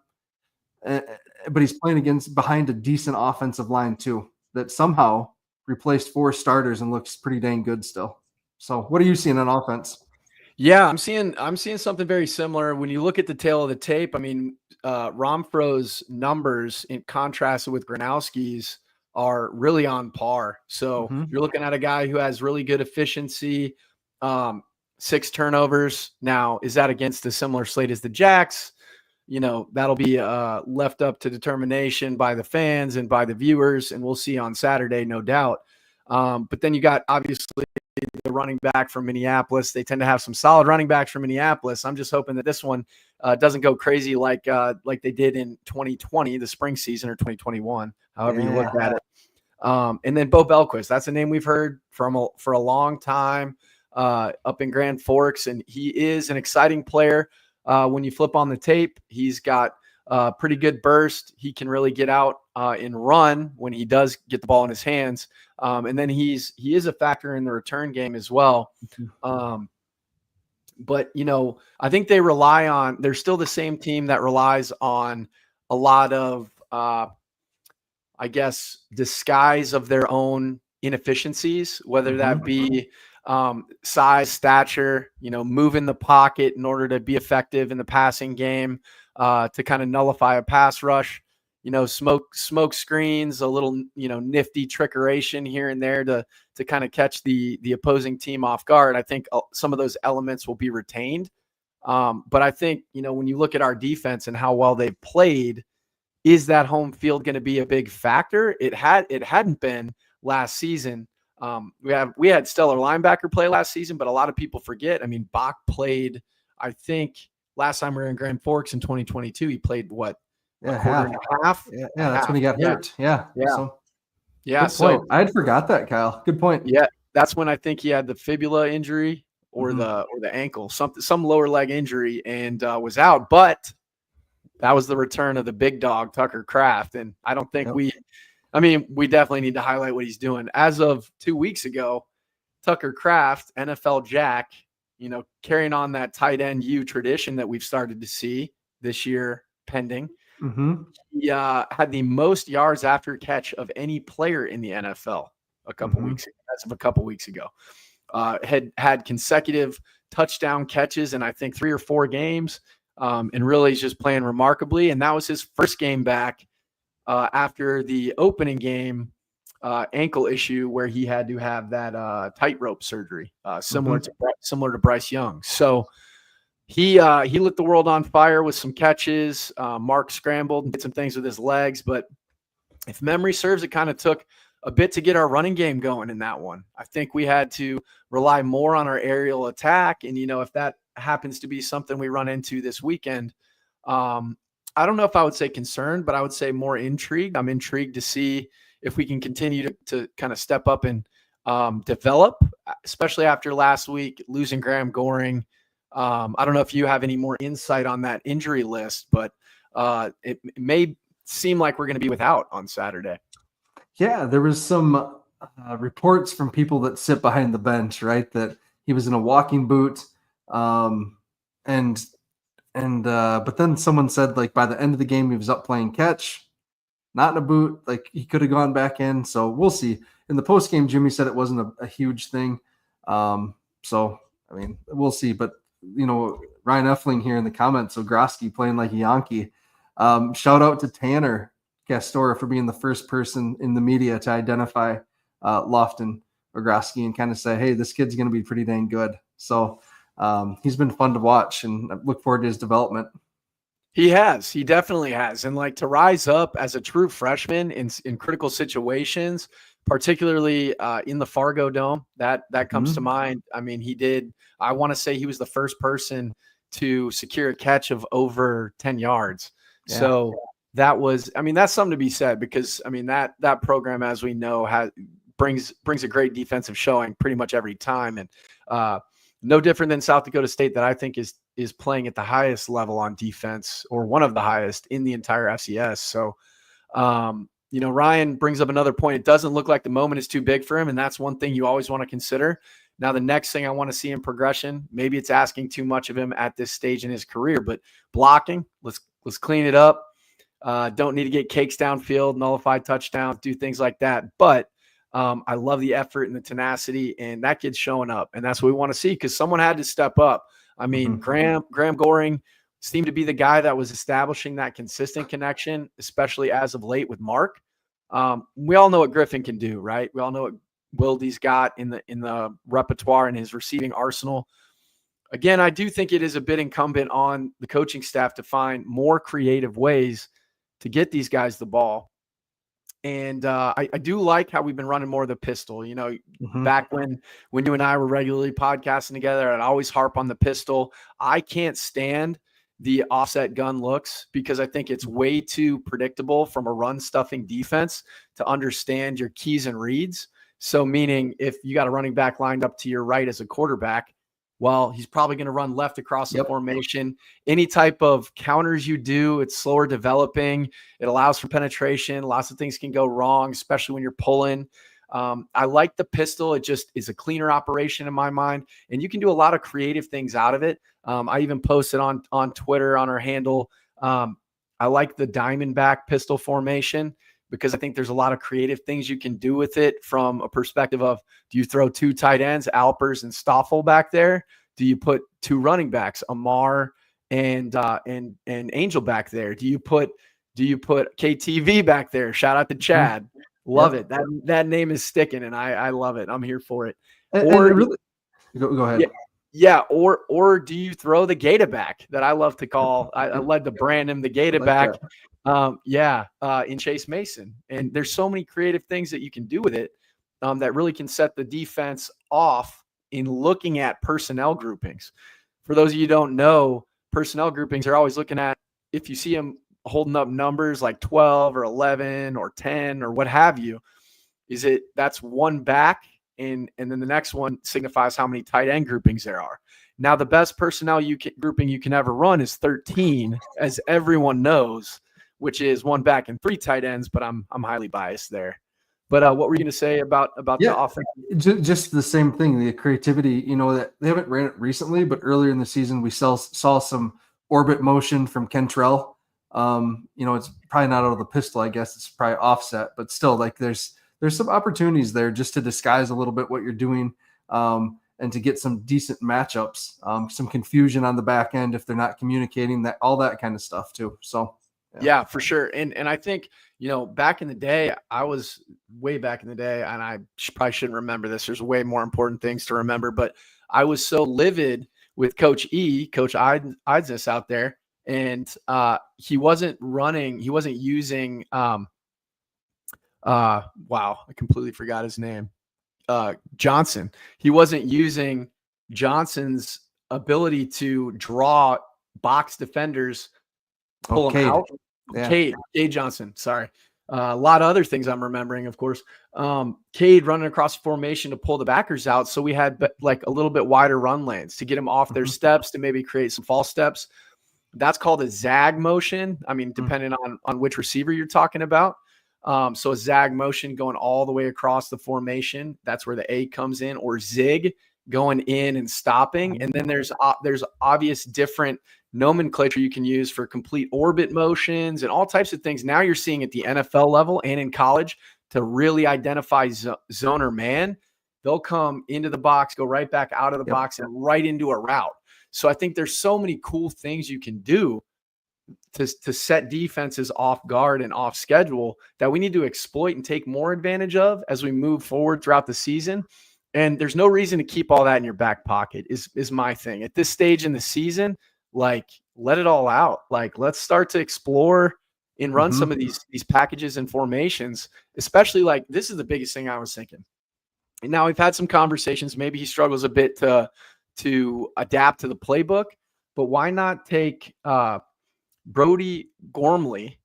but he's playing behind a decent offensive line too, that somehow replaced 4 starters and looks pretty dang good still. So what are you seeing on offense? Yeah, I'm seeing something very similar. When you look at the tail of the tape, I mean, Romfro's numbers in contrast with Gronowski's are really on par. So you're looking at a guy who has really good efficiency, 6 turnovers. Now, is that against a similar slate as the Jacks? That'll be left up to determination by the fans and by the viewers, and we'll see on Saturday, no doubt. But then you got, obviously, the running back from Minneapolis. They tend to have some solid running backs from Minneapolis. I'm just hoping that this one doesn't go crazy like they did in 2020, the spring season, or 2021, however you look at it. And then Bo Belquist, that's a name we've heard for a long time up in Grand Forks, and he is an exciting player. When you flip on the tape, he's got pretty good burst. He can really get out and run when he does get the ball in his hands. And then he is a factor in the return game as well. But, I think they're still the same team that relies on a lot of, disguise of their own inefficiencies, whether that be size, stature, move in the pocket in order to be effective in the passing game, to kind of nullify a pass rush, smoke screens, a little, nifty trickeration here and there to kind of catch the opposing team off guard. I think some of those elements will be retained. But I think, when you look at our defense and how well they've played, is that home field going to be a big factor? It hadn't been last season. We had stellar linebacker play last season, but a lot of people forget. I mean, Bach played, I think last time we were in Grand Forks in 2022, he played what? Yeah, a quarter and a half. Yeah, that's when he got hurt. Yeah. So I had forgot that, Kyle. Good point. Yeah, that's when I think he had the fibula injury or the ankle, some lower leg injury, and was out. But that was the return of the big dog, Tucker Kraft, and I don't think we definitely need to highlight what he's doing. As of 2 weeks ago, Tucker Kraft, NFL Jack, carrying on that tight end U tradition that we've started to see this year pending. He had the most yards after catch of any player in the NFL. a couple weeks ago. Had consecutive touchdown catches in I think 3 or 4 games, and really is just playing remarkably. And that was his first game back after the opening game ankle issue where he had to have that tightrope surgery, similar to Bryce Young. So he lit the world on fire with some catches. Mark scrambled and did some things with his legs, but if memory serves, it kind of took a bit to get our running game going in that one. I think we had to rely more on our aerial attack. And, if that happens to be something we run into this weekend, I don't know if I would say concerned, but I would say more intrigued. I'm intrigued to see if we can continue to kind of step up and develop, especially after last week, losing Graham Goring. I don't know if you have any more insight on that injury list, but it may seem like we're going to be without on Saturday. Yeah, there was some reports from people that sit behind the bench, right, that he was in a walking boot, but then someone said like by the end of the game he was up playing catch, not in a boot, like he could have gone back in. So we'll see. In the post game, Jimmy said it wasn't a huge thing. So I mean, we'll see. But Ryan Effling here in the comments, so Grosky playing like a Yankee. Shout out to Tanner Castora for being the first person in the media to identify Lofton Ogroski and kind of say, hey, this kid's going to be pretty dang good. So he's been fun to watch, and I look forward to his development. He definitely has. And like to rise up as a true freshman in critical situations, particularly in the Fargo Dome, that comes to mind. I mean, I want to say he was the first person to secure a catch of over 10 yards. Yeah. So that's something to be said, because that program, as we know, brings a great defensive showing pretty much every time. And no different than South Dakota State, that I think is playing at the highest level on defense, or one of the highest in the entire FCS. So, Ryan brings up another point. It doesn't look like the moment is too big for him, and that's one thing you always want to consider. Now, the next thing I want to see in progression, maybe it's asking too much of him at this stage in his career, but blocking, let's clean it up. Don't need to get cakes downfield, nullify touchdowns, do things like that. But I love the effort and the tenacity, and that kid's showing up, and that's what we want to see, because someone had to step up. I mean, Graham Goring seemed to be the guy that was establishing that consistent connection, especially as of late with Mark. We all know what Griffin can do, right? We all know what Wildy's got in the repertoire in his receiving arsenal. Again, I do think it is a bit incumbent on the coaching staff to find more creative ways to get these guys the ball. And I do like how we've been running more of the pistol. Back when you and I were regularly podcasting together, I'd always harp on the pistol. I can't stand the offset gun looks, because I think it's way too predictable from a run stuffing defense to understand your keys and reads. So meaning if you got a running back lined up to your right as a quarterback, well, he's probably going to run left across the formation. Any type of counters you do, it's slower developing. It allows for penetration. Lots of things can go wrong, especially when you're pulling. I like the pistol. It just is a cleaner operation in my mind, and you can do a lot of creative things out of it. I even posted on Twitter on our handle. I like the Diamondback pistol formation, because I think there's a lot of creative things you can do with it from a perspective of, do you throw 2 tight ends, Alpers and Stoffel back there? Do you put 2 running backs, Amar and Angel back there? Do you put KTV back there? Shout out to Chad. Love it. That name is sticking, and I love it. I'm here for it. Go ahead. Yeah. Or do you throw the Gator back, that I love to call? I love to brand him the Gator back. In Chase Mason. And there's so many creative things that you can do with it that really can set the defense off in looking at personnel groupings. For those of you who don't know, personnel groupings are always looking at, if you see them holding up numbers like 12 or 11 or 10 or what have you, that's one back, and then the next one signifies how many tight end groupings there are. Now, the best personnel grouping you can ever run is 13, as everyone knows, which is one back and 3 tight ends, but I'm highly biased there. But what were you going to say about the offense? Just the same thing, the creativity. That they haven't ran it recently, but earlier in the season we saw some orbit motion from Kentrell. It's probably not out of the pistol, I guess it's probably offset, but still, like there's there's some opportunities there just to disguise a little bit what you're doing, and to get some decent matchups, some confusion on the back end if they're not communicating, that all that kind of stuff too. So yeah, for sure. And I think, back in the day, I was way back in the day, and I probably shouldn't remember this. There's way more important things to remember, but I was so livid with Coach Eidsness out there, and he wasn't using wow, I completely forgot his name. Johnson. He wasn't using Johnson's ability to draw box defenders, pull them out. Yeah. Cade Johnson. Sorry. A lot of other things I'm remembering, of course. Cade running across the formation to pull the backers out. So we had like a little bit wider run lanes to get them off their steps, to maybe create some false steps. That's called a zag motion. I mean, depending on which receiver you're talking about. So a zag motion going all the way across the formation. That's where the A comes in, or zig going in and stopping. And then there's obvious different nomenclature you can use for complete orbit motions and all types of things. Now you're seeing at the NFL level and in college to really identify zone or man. They'll come into the box, go right back out of the box, and right into a route. So I think there's so many cool things you can do to set defenses off guard and off schedule that we need to exploit and take more advantage of as we move forward throughout the season. And there's no reason to keep all that in your back pocket is my thing. At this stage in the season, like, let it all out. Like, let's start to explore and run some of these packages and formations, especially like this is the biggest thing I was thinking. And now we've had some conversations. Maybe he struggles a bit to adapt to the playbook, but why not take Brody Gormley,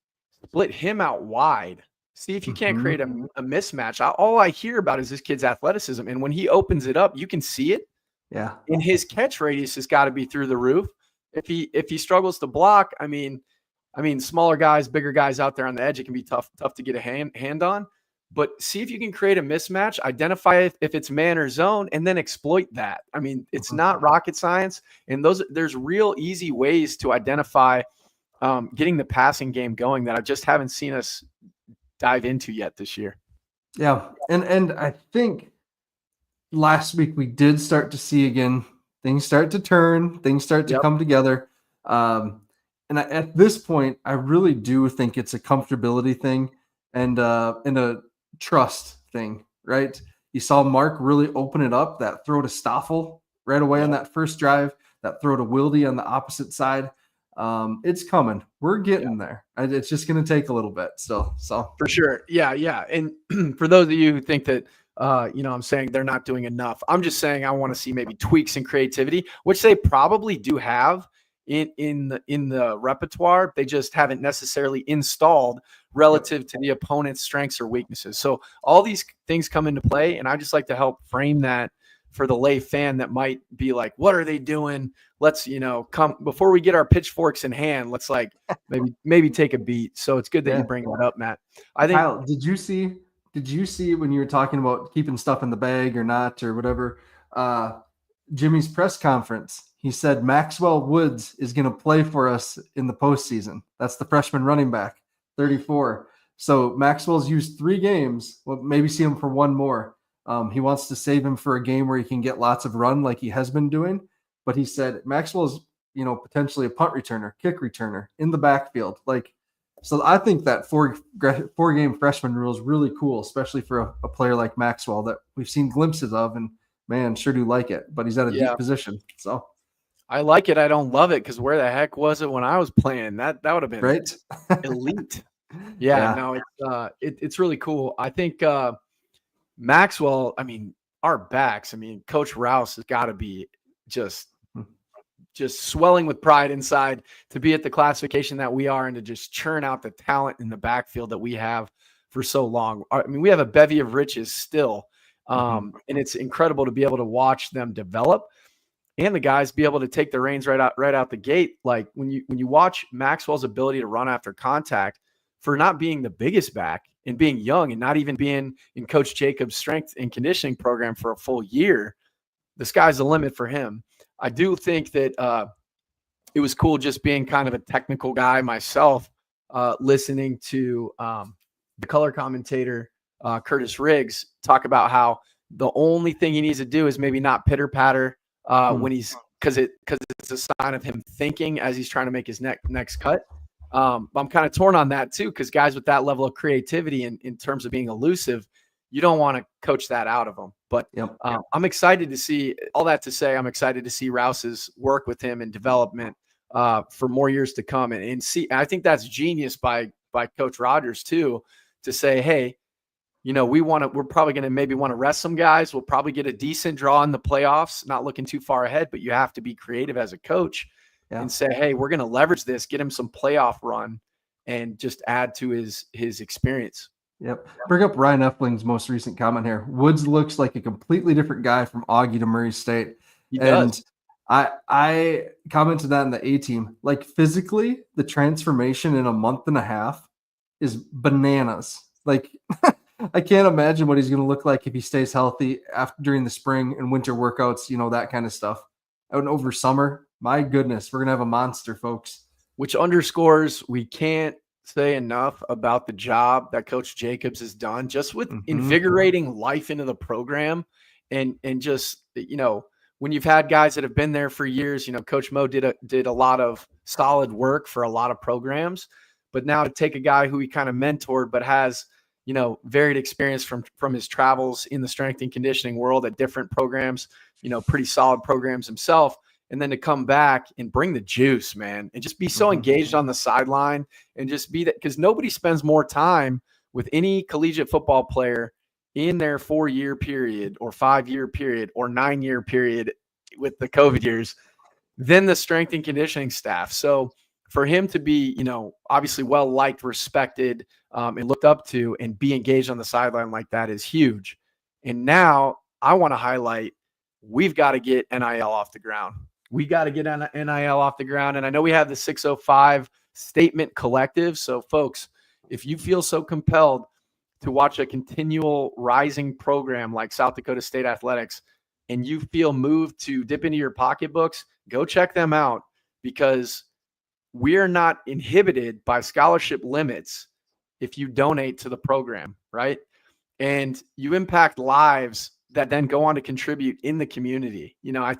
split him out wide, see if you can't create a mismatch. All I hear about is this kid's athleticism. And when he opens it up, you can see it. Yeah. And his catch radius has got to be through the roof. If he struggles to block, I mean, smaller guys, bigger guys out there on the edge, it can be tough to get a hand on. But see if you can create a mismatch, identify if it's man or zone, and then exploit that. I mean, it's not rocket science. And there's real easy ways to identify getting the passing game going that I just haven't seen us dive into yet this year. Yeah. And I think last week we did start to see again, things start to turn, things start to come together. And at this point, I really do think it's a comfortability thing and a trust thing, right? You saw Mark really open it up, that throw to Stoffel right away on that first drive, that throw to Wilde on the opposite side. It's coming. We're getting there. It's just going to take a little bit still. So for sure. Yeah. Yeah. And for those of you who think that, I'm saying they're not doing enough, I'm just saying I want to see maybe tweaks and creativity, which they probably do have in the repertoire. They just haven't necessarily installed relative to the opponent's strengths or weaknesses. So all these things come into play, and I just like to help frame that for the lay fan that might be like, what are they doing? Let's, come before we get our pitchforks in hand. Let's like maybe take a beat. So it's good that you bring that up, Matt. I think. Kyle, did you see when you were talking about keeping stuff in the bag or not or whatever, Jimmy's press conference, he said Maxwell Woods is going to play for us in the postseason. That's the freshman running back, 34. So Maxwell's used 3 games. Well, maybe see him for one more. He wants to save him for a game where he can get lots of run like he has been doing. But he said Maxwell's, potentially a punt returner, kick returner in the backfield. So I think that 4-game freshman rule is really cool, especially for a player like Maxwell that we've seen glimpses of, and man, sure do like it. But he's at a deep position. So I like it. I don't love it because where the heck was it when I was playing? That would have been right. Elite. No, it's really cool. I think Maxwell, our backs, Coach Rouse has got to be just swelling with pride inside to be at the classification that we are and to just churn out the talent in the backfield that we have for so long. We have a bevy of riches still. And it's incredible to be able to watch them develop and the guys be able to take the reins right out the gate. Like when you watch Maxwell's ability to run after contact for not being the biggest back and being young and not even being in Coach Jacobs' strength and conditioning program for a full year, the sky's the limit for him. I do think that it was cool just being kind of a technical guy myself, listening to the color commentator Curtis Riggs, talk about how the only thing he needs to do is maybe not pitter patter when he's because it's a sign of him thinking as he's trying to make his next cut. I'm kind of torn on that too, because guys with that level of creativity in terms of being elusive, you don't want to coach that out of them. But I'm excited to see all that to say. I'm excited to see Rouse's work with him and development for more years to come. And see, I think that's genius by Coach Rogers too, to say, hey, we're probably going to maybe want to rest some guys. We'll probably get a decent draw in the playoffs, not looking too far ahead, but you have to be creative as a coach and say, hey, we're going to leverage this, get him some playoff run, and just add to his experience. Yep. Bring up Ryan Efling's most recent comment here. Woods looks like a completely different guy from Augie to Murray State. He does. I commented that in the A team. Like physically, the transformation in a month and a half is bananas. Like I can't imagine what he's going to look like if he stays healthy during the spring and winter workouts, that kind of stuff. And over summer, my goodness, we're going to have a monster, folks. Which underscores we can't say enough about the job that Coach Jacobs has done just with invigorating life into the program. And just, when you've had guys that have been there for years, Coach Mo did a lot of solid work for a lot of programs. But now to take a guy who he kind of mentored but has varied experience from his travels in the strength and conditioning world at different programs, pretty solid programs himself. And then to come back and bring the juice, man, and just be so engaged on the sideline and just be that, because nobody spends more time with any collegiate football player in their 4-year period or 5-year period or 9-year period with the COVID years than the strength and conditioning staff. So for him to be, obviously well-liked, respected, and looked up to and be engaged on the sideline like that is huge. And now I want to highlight, we've got to get NIL off the ground. We got to get NIL off the ground. And I know we have the 605 statement collective. So folks, if you feel so compelled to watch a continual rising program like South Dakota State Athletics, and you feel moved to dip into your pocketbooks, go check them out, because we're not inhibited by scholarship limits if you donate to the program, right? And you impact lives that then go on to contribute in the community. It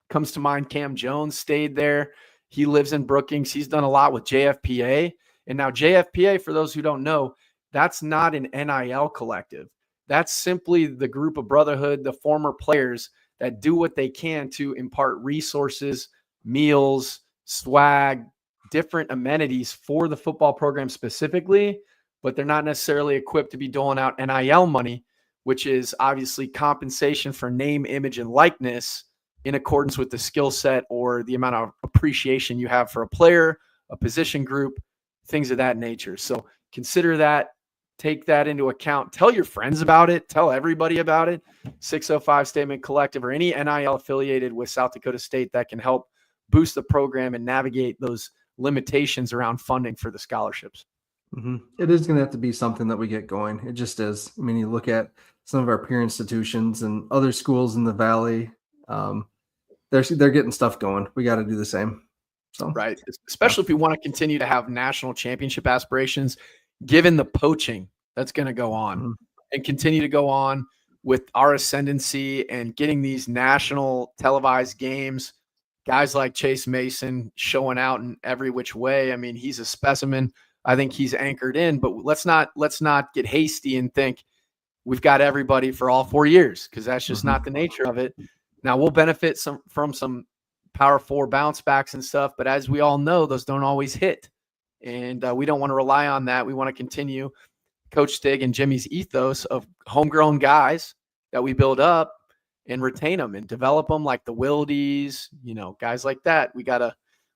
comes to mind, Cam Jones stayed there. He lives in Brookings. He's done a lot with JFPA. And now JFPA, for those who don't know, that's not an NIL collective. That's simply the group of brotherhood, the former players that do what they can to impart resources, meals, swag, different amenities for the football program specifically, but they're not necessarily equipped to be doling out NIL money, which is obviously compensation for name, image, and likeness in accordance with the skill set or the amount of appreciation you have for a player, a position group, things of that nature. So consider that, take that into account. Tell your friends about it. Tell everybody about it. 605 Statement Collective or any NIL affiliated with South Dakota State that can help boost the program and navigate those limitations around funding for the scholarships. It is going to have to be something that we get going. It just is. I mean, you look at some of our peer institutions and other schools in the Valley, they're getting stuff going. We got to do the same. So right, especially if we want to continue to have national championship aspirations, given the poaching that's going to go on and continue to go on with our ascendancy and getting these national televised games. Guys like Chase Mason showing out in every which way. I mean, he's a specimen. I think he's anchored in, but let's not get hasty and think we've got everybody for all 4 years, because that's just not the nature of it. Now we'll benefit from some Power 4 bounce backs and stuff, but as we all know, those don't always hit, and we don't want to rely on that. We want to continue Coach Stig and Jimmy's ethos of homegrown guys that we build up and retain them and develop them, like the Wildies, guys like that. We gotta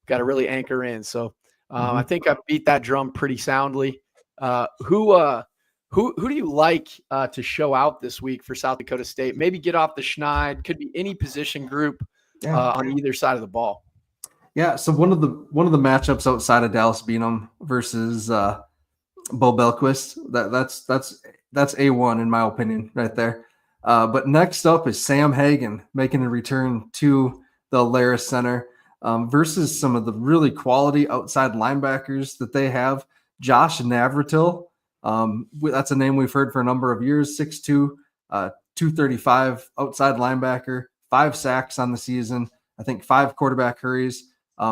really anchor in. So I think I beat that drum pretty soundly. Who do you like to show out this week for South Dakota State? Maybe get off the schneid. Could be any position group on either side of the ball. Yeah. So one of the matchups outside of Dallas Beanham versus Bo Belquist, that's A1 in my opinion right there. But next up is Sam Hagan making a return to the Alerus Center versus some of the really quality outside linebackers that they have. Josh Navratil That's a name we've heard for a number of years. 6'2", 235 outside linebacker, 5 sacks on the season. I think 5 quarterback hurries.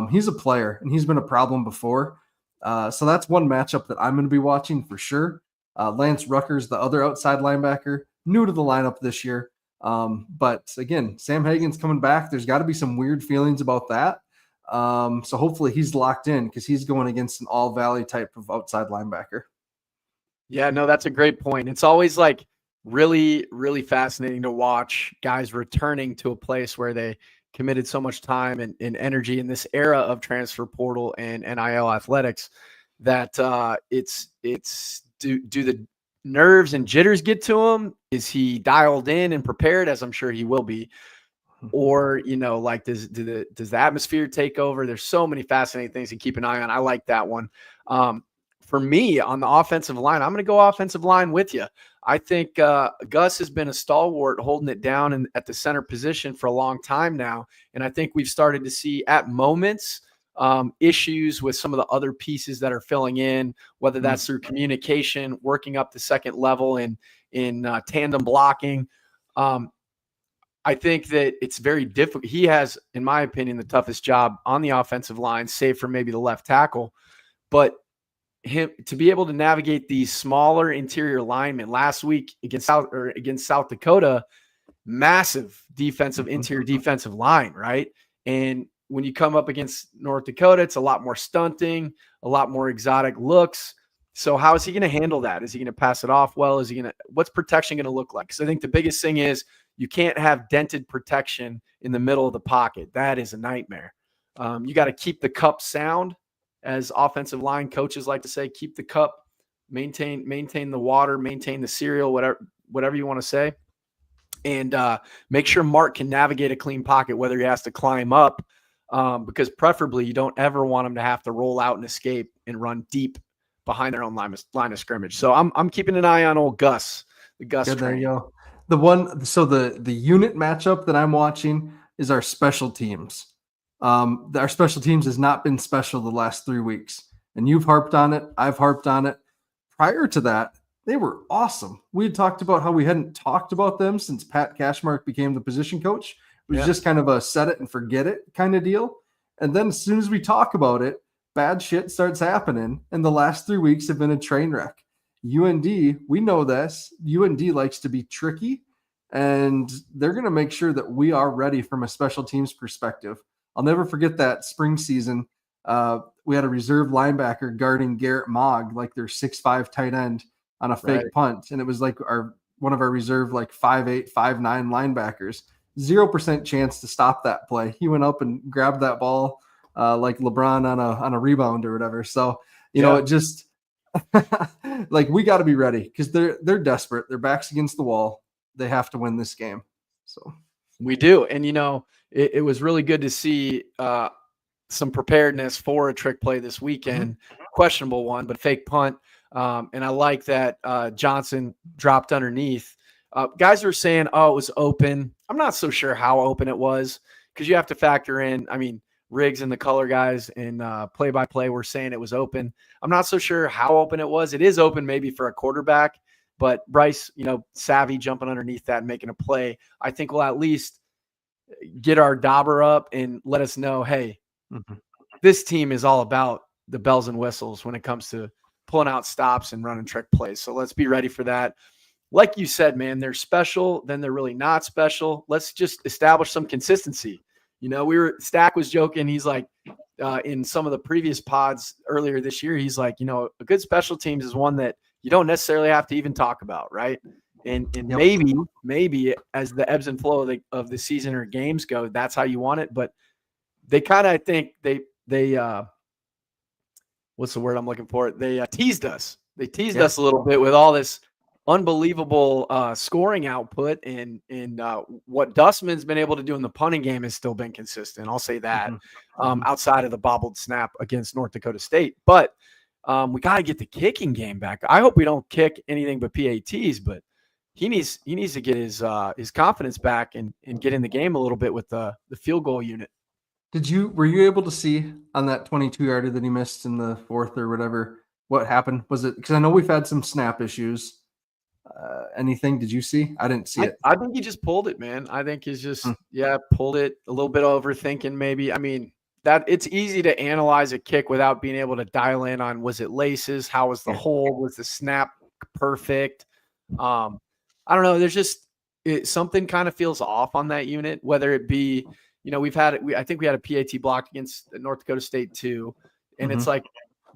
He's a player, and he's been a problem before. So that's one matchup that I'm going to be watching for sure. Lance Ruckers, the other outside linebacker, new to the lineup this year. But again, Sam Hagan's coming back. There's got to be some weird feelings about that. So hopefully he's locked in because he's going against an all Valley type of outside linebacker. Yeah, no, that's a great point. It's always like really, really fascinating to watch guys returning to a place where they committed so much time and energy in this era of transfer portal and NIL athletics that do the nerves and jitters get to him? Is he dialed in and prepared, as I'm sure he will be? Or, like does the atmosphere take over? There's so many fascinating things to keep an eye on. I like that one. For me on the offensive line, I'm going to go offensive line with you. I think Gus has been a stalwart holding it down at the center position for a long time now. And I think we've started to see at moments issues with some of the other pieces that are filling in, whether that's through communication, working up the second level in tandem blocking. I think that it's very difficult. He has, in my opinion, the toughest job on the offensive line, save for maybe the left tackle. But him to be able to navigate these smaller interior linemen last week against South Dakota, massive interior defensive line, right? And when you come up against North Dakota, it's a lot more stunting, a lot more exotic looks. So how is he going to handle that? Is he going to pass it off well? What's protection going to look like? Because I think the biggest thing is you can't have dented protection in the middle of the pocket. That is a nightmare. You got to keep the cup sound, as offensive line coaches like to say. Keep the cup, maintain the water, maintain the cereal, whatever you want to say, and make sure Mark can navigate a clean pocket, whether he has to climb up, because preferably you don't ever want him to have to roll out and escape and run deep behind their own line of scrimmage. So I'm keeping an eye on old Gus. The Gus Good, there train. you go. The unit matchup that I'm watching is our special teams. Our special teams has not been special the last 3 weeks, and you've harped on it. I've harped on it. Prior to that, they were awesome. We had talked about how we hadn't talked about them since Pat Cashmark became the position coach. It was just kind of a set it and forget it kind of deal. And then as soon as we talk about it, bad shit starts happening. And the last 3 weeks have been a train wreck. UND, we know this. UND likes to be tricky, and they're going to make sure that we are ready from a special teams perspective. I'll never forget that spring season. We had a reserve linebacker guarding Garrett Mogg, like their 6'5" tight end on a fake punt. And it was like one of our reserve, like 5'8", 5'9" linebackers. 0% chance to stop that play. He went up and grabbed that ball like LeBron on a rebound or whatever. So, you know, it just like we got to be ready because they're desperate. Their back's against the wall. They have to win this game. So we do. And, it was really good to see some preparedness for a trick play this weekend. Questionable one, but fake punt. And I like that Johnson dropped underneath. Guys are saying, it was open. I'm not so sure how open it was because you have to factor in, Riggs and the color guys and play-by-play were saying it was open. I'm not so sure how open it was. It is open maybe for a quarterback, but Bryce, savvy jumping underneath that and making a play, I think will at least get our dauber up and let us know, hey, this team is all about the bells and whistles when it comes to pulling out stops and running trick plays. So let's be ready for that. Like you said, man, they're special, then they're really not special. Let's just establish some consistency. Stack was joking. He's like, in some of the previous pods earlier this year, he's like, a good special teams is one that you don't necessarily have to even talk about, right? And maybe as the ebbs and flow of the season or games go, that's how you want it. But they kind of, I think they what's the word I'm looking for? They teased us. They teased us a little bit with all this unbelievable scoring output, and what Dustman's been able to do in the punting game has still been consistent. I'll say that outside of the bobbled snap against North Dakota State. But we got to get the kicking game back. I hope we don't kick anything but PATs, but he needs to get his confidence back and get in the game a little bit with the field goal unit. Were you able to see on that 22-yarder that he missed in the fourth or whatever, what happened? Was it because I know we've had some snap issues? Anything? Did you see? I didn't see it. I think he just pulled it, man. I think he's just pulled it, a little bit overthinking maybe. I mean, that it's easy to analyze a kick without being able to dial in on, was it laces? How was the hold? Was the snap perfect? I don't know. There's just something kind of feels off on that unit, whether it be, I think we had a PAT block against North Dakota State too. And it's like,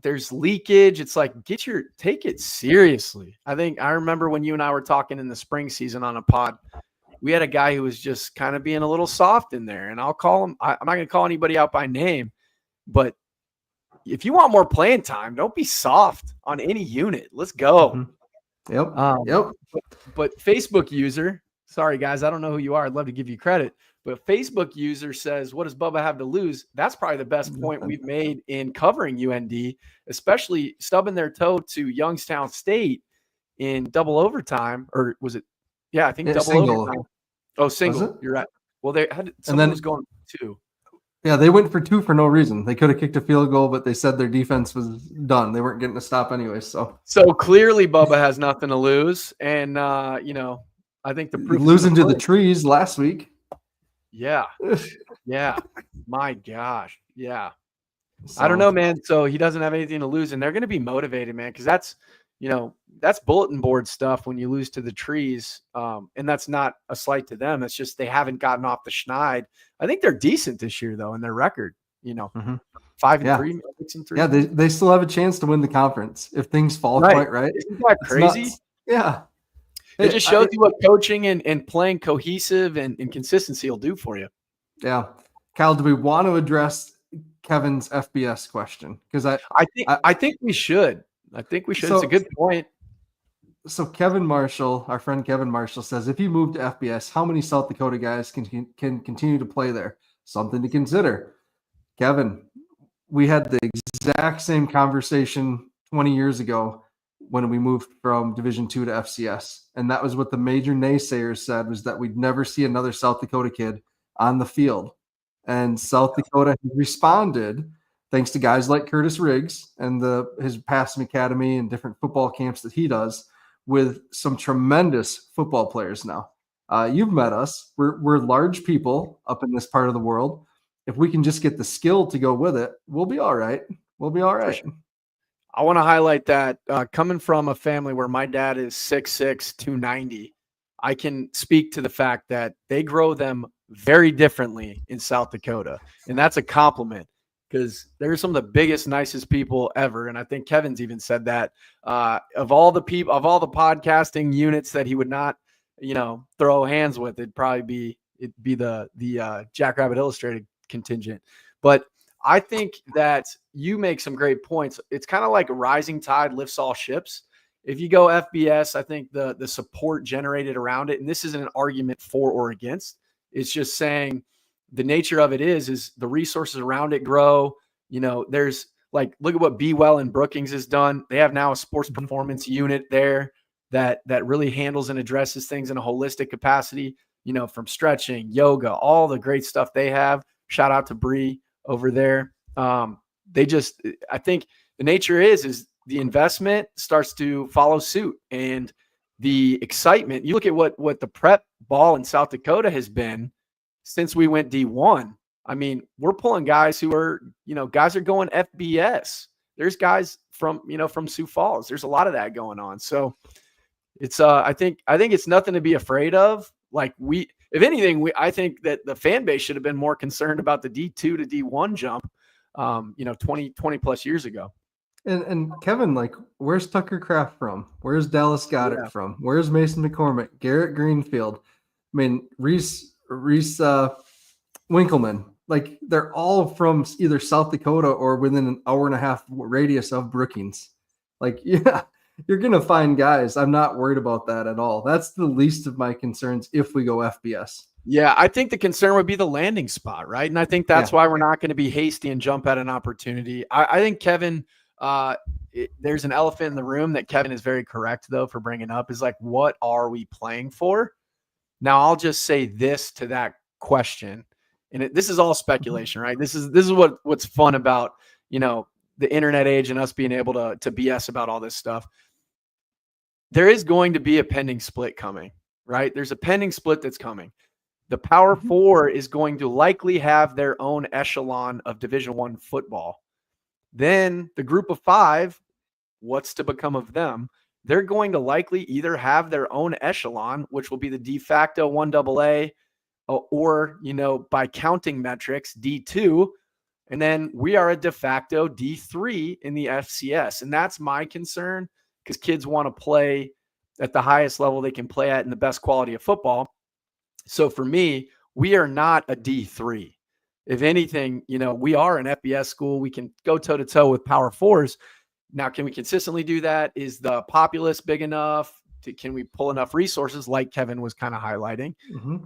there's leakage. It's like, take it seriously. I remember when you and I were talking in the spring season on a pod, we had a guy who was just kind of being a little soft in there, and I'll call him. I'm not going to call anybody out by name, but if you want more playing time, don't be soft on any unit. Let's go. Yep. But Facebook user, sorry guys, I don't know who you are. I'd love to give you credit. But Facebook user says, what does Bubba have to lose? That's probably the best point we've made in covering UND, especially stubbing their toe to Youngstown State in double overtime. Or was it? Yeah, I think double overtime. Oh, single. You're right. Well, they had someone was going for 2. Yeah, they went for 2 for no reason. They could have kicked a field goal, but they said their defense was done. They weren't getting a stop anyway. So clearly Bubba has nothing to lose. And, I think the proof losing to the trees last week. Yeah. Yeah. My gosh. Yeah. So, I don't know, man. So he doesn't have anything to lose, and they're going to be motivated, man, because that's bulletin board stuff when you lose to the trees. And that's not a slight to them. It's just they haven't gotten off the schneid. I think they're decent this year, though, in their record. 5-3, 6-3. Yeah, they still have a chance to win the conference if things fall quite right. Isn't that crazy? Yeah. It just shows you what coaching and playing cohesive and consistency will do for you. Yeah. Kyle, do we want to address Kevin's FBS question? Because I think we should. I think we should. It's a good point. So Kevin Marshall, our friend Kevin Marshall, says, if you move to FBS, how many South Dakota guys can continue to play there? Something to consider. Kevin, we had the exact same conversation 20 years ago when we moved from Division II to FCS. And that was what the major naysayers said, was that we'd never see another South Dakota kid on the field. And South Dakota responded, thanks to guys like Curtis Riggs and his Passing Academy and different football camps that he does, with some tremendous football players now. You've met us. We're large people up in this part of the world. If we can just get the skill to go with it, we'll be all right. We'll be all right. I want to highlight that coming from a family where my dad is 6'6", 290, I can speak to the fact that they grow them very differently in South Dakota. And that's a compliment, because they're some of the biggest, nicest people ever. And I think Kevin's even said that of all the podcasting units that he would not, throw hands with, it'd be the Jackrabbit Illustrated contingent. But I think that you make some great points. It's kind of like a rising tide lifts all ships. If you go FBS, I think the support generated around it, and this isn't an argument for or against, it's just saying the nature of it is the resources around it grow. There's like, look at what Be Well and Brookings has done. They have now a sports performance unit there that really handles and addresses things in a holistic capacity, from stretching, yoga, all the great stuff they have. Shout out to Bree over there. I think the nature is the investment starts to follow suit, and the excitement. You look at what the prep ball in South Dakota has been since we went D1. I mean, we're pulling guys who are, guys are going FBS. There's guys from Sioux Falls. There's a lot of that going on. So it's, I think it's nothing to be afraid of. Like if anything, I think that the fan base should have been more concerned about the D2 to D1 jump, 20 plus years ago. And Kevin, like, where's Tucker Kraft from? Where's Dallas Goddard from? Where's Mason McCormick? Garrett Greenfield? I mean, Reese Winkleman. Like, they're all from either South Dakota or within an hour and a half radius of Brookings. Like, yeah, you're going to find guys. I'm not worried about that at all. That's the least of my concerns if we go FBS. Yeah, I think the concern would be the landing spot, right? And I think that's why we're not going to be hasty and jump at an opportunity. I think Kevin, there's an elephant in the room that Kevin is very correct, though, for bringing up, is like, what are we playing for? Now, I'll just say this to that question. And this is all speculation, right? This is what's fun about, the internet age and us being able to BS about all this stuff, there is going to be a pending split coming, right? There's a pending split that's coming. The Power Four is going to likely have their own echelon of Division I football. Then the group of five, what's to become of them? They're going to likely either have their own echelon, which will be the de facto 1AA, or, by counting metrics, D2. And then we are a de facto D3 in the FCS. And that's my concern, because kids want to play at the highest level they can play at in the best quality of football. So for me, we are not a D3. If anything, we are an FBS school. We can go toe-to-toe with Power Fours. Now, can we consistently do that? Is the populace big enough? Can we pull enough resources, like Kevin was kind of highlighting? Mm-hmm.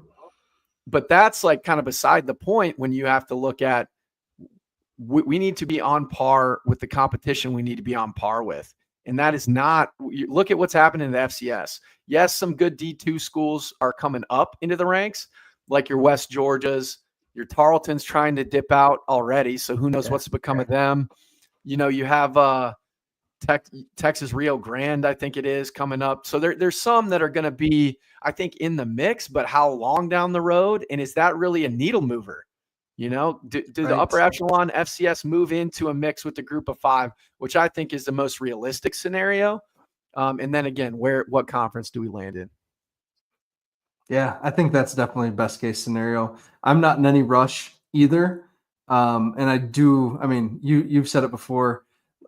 But that's like kind of beside the point when you have to look at, we need to be on par with the competition we need to be on par with. And that is not, look at what's happening in the FCS. Yes, some good D2 schools are coming up into the ranks, like your West Georgias, your Tarleton's trying to dip out already. So who knows what's to become of them. You have Texas Rio Grande, I think it is, coming up. So there's some that are going to be, I think, in the mix, but how long down the road? And is that really a needle mover? Do the upper echelon FCS move into a mix with the group of five, which I think is the most realistic scenario? And then again, what conference do we land in? Yeah, I think that's definitely best case scenario. I'm not in any rush either. And you've said it before.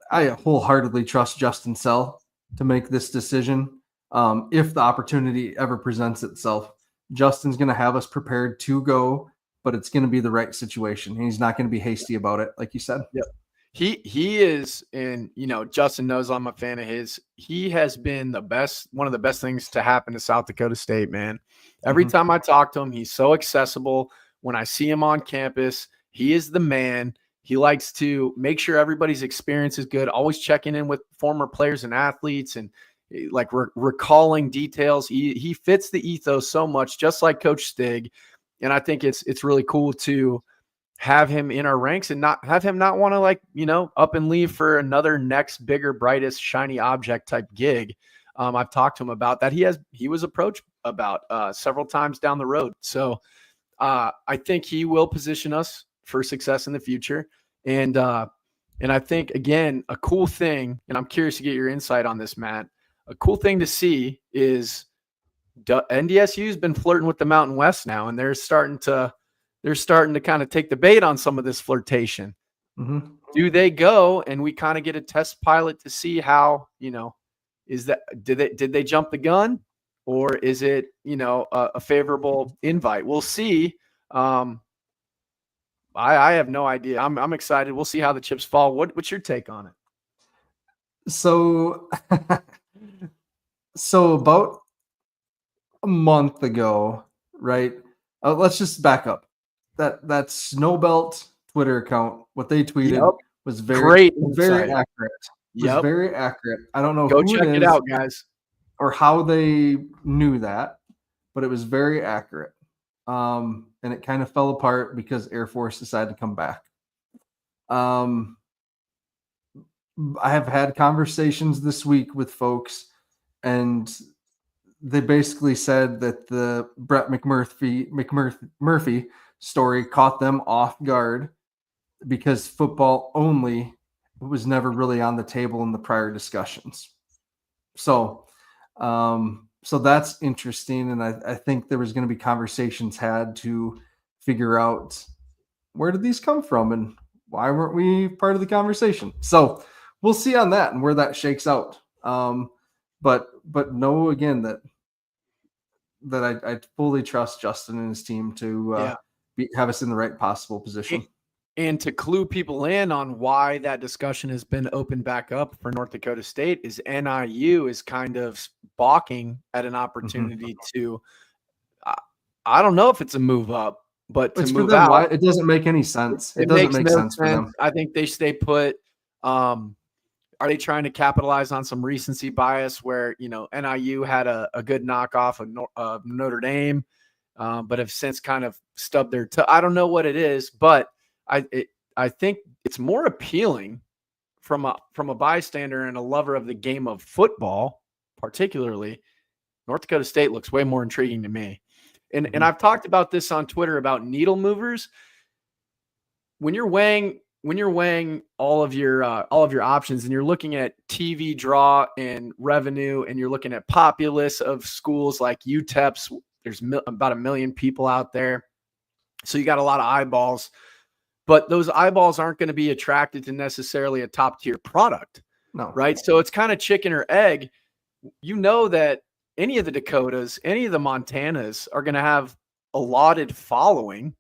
I wholeheartedly trust Justin Sell to make this decision. If the opportunity ever presents itself, Justin's going to have us prepared to go, but it's going to be the right situation. He's not going to be hasty about it, like you said. Yep. He is, and Justin knows I'm a fan of his. He has been one of the best things to happen to South Dakota State, man. Every time I talk to him, he's so accessible. When I see him on campus, he is the man. He likes to make sure everybody's experience is good, always checking in with former players and athletes and like recalling details. He fits the ethos so much, just like Coach Stig. And I think it's really cool to have him in our ranks and not have him not want to up and leave for another next bigger, brightest, shiny object type gig. I've talked to him about that. He was approached about several times down the road. So I think he will position us for success in the future. And I think, again, a cool thing, and I'm curious to get your insight on this, Matt, a cool thing to see is NDSU's been flirting with the Mountain West now, and they're starting to kind of take the bait on some of this flirtation. Mm-hmm. Do they go and we kind of get a test pilot to see how, is that, did they jump the gun, or is it, a favorable invite? We'll see. I have no idea. I'm excited. We'll see how the chips fall. What's your take on it? So about a month ago, right? Let's just back up. That Snowbelt Twitter account, what they tweeted was very accurate. Was very accurate. I don't know Go check it out, guys, or how they knew that, but it was very accurate. And it kind of fell apart because Air Force decided to come back. I have had conversations this week with folks, and they basically said that the Brett McMurphy story caught them off guard because football only was never really on the table in the prior discussions. So that's interesting. And I think there was going to be conversations had to figure out, where did these come from and why weren't we part of the conversation? So we'll see on that and where that shakes out. But know again that I fully trust Justin and his team to have us in the right possible position. And to clue people in on why that discussion has been opened back up for North Dakota State is NIU is kind of balking at an opportunity to, I don't know if it's a move up, but to move out. Why? It doesn't make any sense. It doesn't make sense for them. I think they stay put. Are they trying to capitalize on some recency bias where, NIU had a good knockoff of Notre Dame, but have since kind of stubbed their toe? I don't know what it is, but I think it's more appealing from a bystander and a lover of the game of football, particularly, North Dakota State looks way more intriguing to me. And I've talked about this on Twitter about needle movers. When you're weighing all of your options and you're looking at TV draw and revenue, and you're looking at populace of schools like UTEP's, there's about 1 million people out there. So you got a lot of eyeballs, but those eyeballs aren't going to be attracted to necessarily a top tier product. No. Right. So it's kind of chicken or egg. You know that any of the Dakotas, any of the Montanas are going to have a lauded following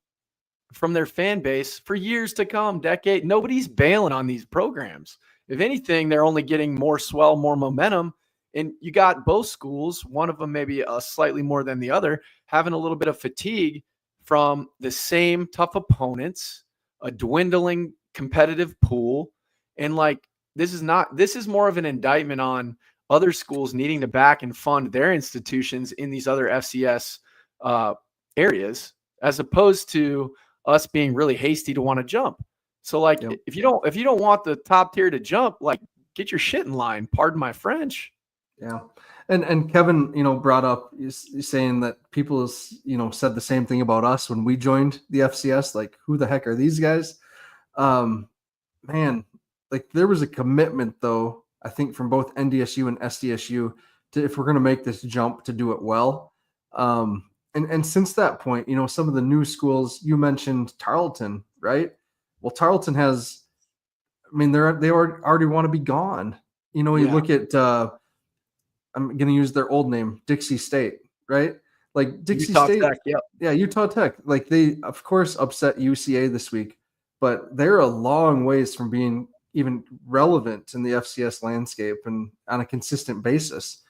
from their fan base for years to come, decade. Nobody's bailing on these programs. If anything, they're only getting more swell, more momentum. And you got both schools, one of them maybe slightly more than the other, having a little bit of fatigue from the same tough opponents, a dwindling competitive pool. And like, this is more of an indictment on other schools needing to back and fund their institutions in these other FCS areas, as opposed to us being really hasty to want to jump. So like, if you don't want the top tier to jump, like, get your shit in line. Pardon my French. Yeah. And Kevin, brought up saying that people, said the same thing about us when we joined the FCS. Like, who the heck are these guys? Man, like, there was a commitment though, I think, from both NDSU and SDSU to, if we're going to make this jump, to do it well. And since that point, some of the new schools, you mentioned Tarleton, right? Well, Tarleton has, they already want to be gone. You look at, I'm going to use their old name, Dixie State, right? Like Dixie Utah State. Tech, yep. Yeah, Utah Tech. Like, they, of course, upset UCA this week, but they're a long ways from being even relevant in the FCS landscape and on a consistent basis.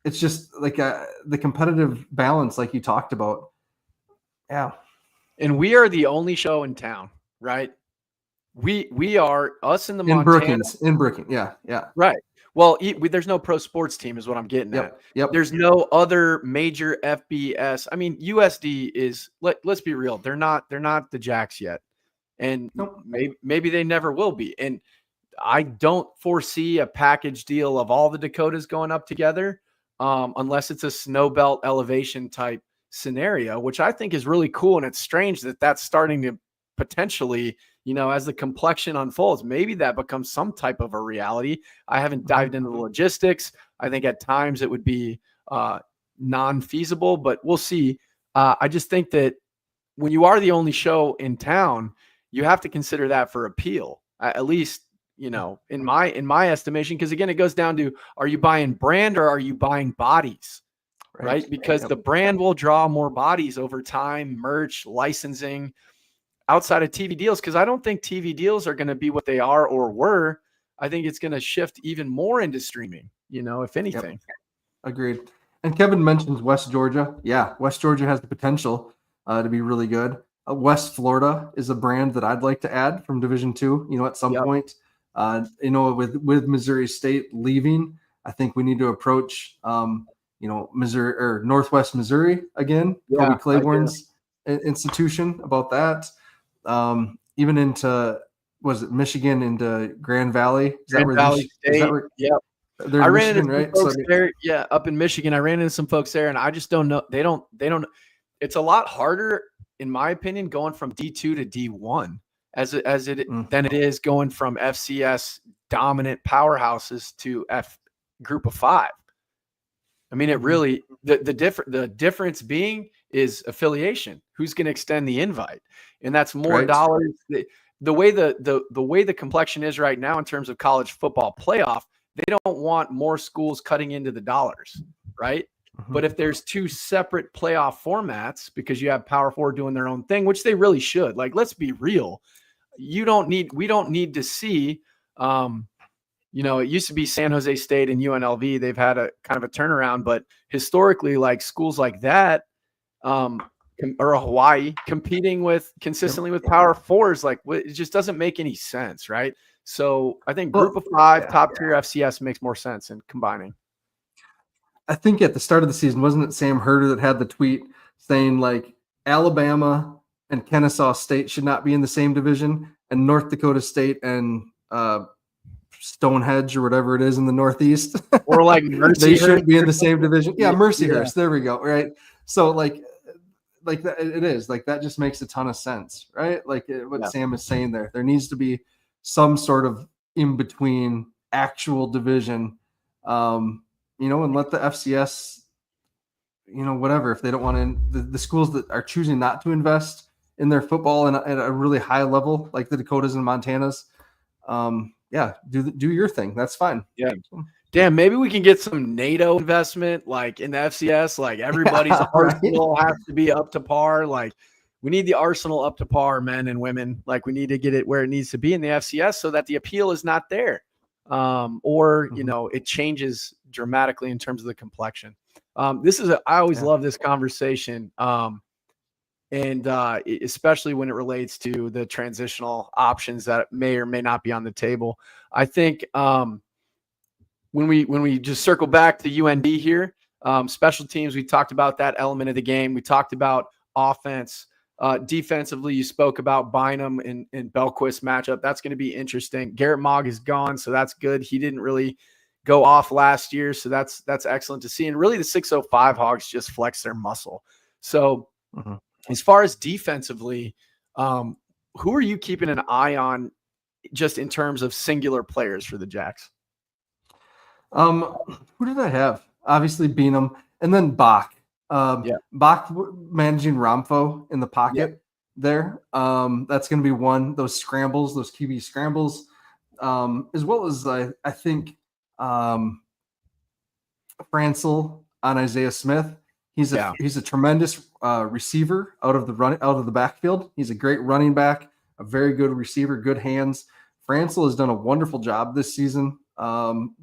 It's just like the competitive balance, like you talked about. Yeah. And we are the only show in town, right? We are, us in the Montana. In Brookings. Yeah. Right. Well, there's no pro sports team is what I'm getting at. Yep. There's no other major FBS. I mean, USD is, let's be real. They're not the Jacks yet. And maybe they never will be. And I don't foresee a package deal of all the Dakotas going up together, unless it's a snow belt elevation type scenario, which I think is really cool. And it's strange that that's starting to potentially, as the complexion unfolds, maybe that becomes some type of a reality. I haven't dived into the logistics. I think at times it would be non-feasible, but we'll see. I just think that when you are the only show in town, you have to consider that for appeal, at least, in my estimation, because again, it goes down to, are you buying brand or are you buying bodies, right? Because the brand will draw more bodies over time, merch, licensing, outside of TV deals. Because I don't think TV deals are going to be what they are or were. I think it's going to shift even more into streaming, if anything. Yep. Agreed. And Kevin mentions West Georgia. Yeah, West Georgia has the potential to be really good. West Florida is a brand that I'd like to add from Division II, at some point. With Missouri State leaving, I think we need to approach, Missouri or Northwest Missouri again, Kobe Claiborne's institution about that. Even into, was it Michigan, into Grand Valley? Yeah. I ran into some folks there. Yeah, up in Michigan, I ran into some folks there, and I just don't know. They don't. It's a lot harder, in my opinion, going from D2 to D1 than it is going from FCS dominant powerhouses to Group of 5. I mean, it really, the difference being is affiliation. Who's going to extend the invite? And that's more dollars. The way the complexion is right now in terms of college football playoff, they don't want more schools cutting into the dollars, right? But if there's two separate playoff formats, because you have Power 4 doing their own thing, which they really should, like, let's be real. We don't need to see, it used to be San Jose State and UNLV. They've had a kind of a turnaround, but historically, like, schools like that, or Hawaii competing consistently with Power 4s, like, it just doesn't make any sense. Right. So I think Group of 5, top tier FCS makes more sense in combining. I think at the start of the season, wasn't it Sam Herder that had the tweet saying, like, Alabama and Kennesaw State should not be in the same division, and North Dakota State and Stonehenge or whatever it is in the Northeast. Or like They shouldn't be in the same division. Yeah, Mercyhurst. Yeah. There we go. Right. So like that, it is like that just makes a ton of sense, right? Like what Sam is saying there. There needs to be some sort of in between actual division, and let the FCS, whatever, if they don't want to, the schools that are choosing not to invest in their football at a really high level, like the Dakotas and Montanas, do your thing. That's fine. Yeah. Damn, maybe we can get some NATO investment, like in the FCS. Like everybody's arsenal has to be up to par. Like we need the arsenal up to par, men and women. Like we need to get it where it needs to be in the FCS so that the appeal is not there, it changes dramatically in terms of the complexion. I always love this conversation, especially when it relates to the transitional options that may or may not be on the table. I think. When we just circle back to UND here, special teams, we talked about that element of the game. We talked about offense. Defensively, you spoke about Bynum and Belquist matchup. That's going to be interesting. Garrett Mogg is gone, so that's good. He didn't really go off last year, so that's excellent to see. And really the 605 Hogs just flex their muscle. So as far as defensively, who are you keeping an eye on just in terms of singular players for the Jacks? Who did I have? Obviously Bynum, and then Bach. Bach managing Ramfo in the pocket there. That's going to be one. Those scrambles, those QB scrambles, as well as I think Francel on Isaiah Smith. He's a tremendous receiver out of the backfield. He's a great running back, a very good receiver, good hands. Francel has done a wonderful job this season.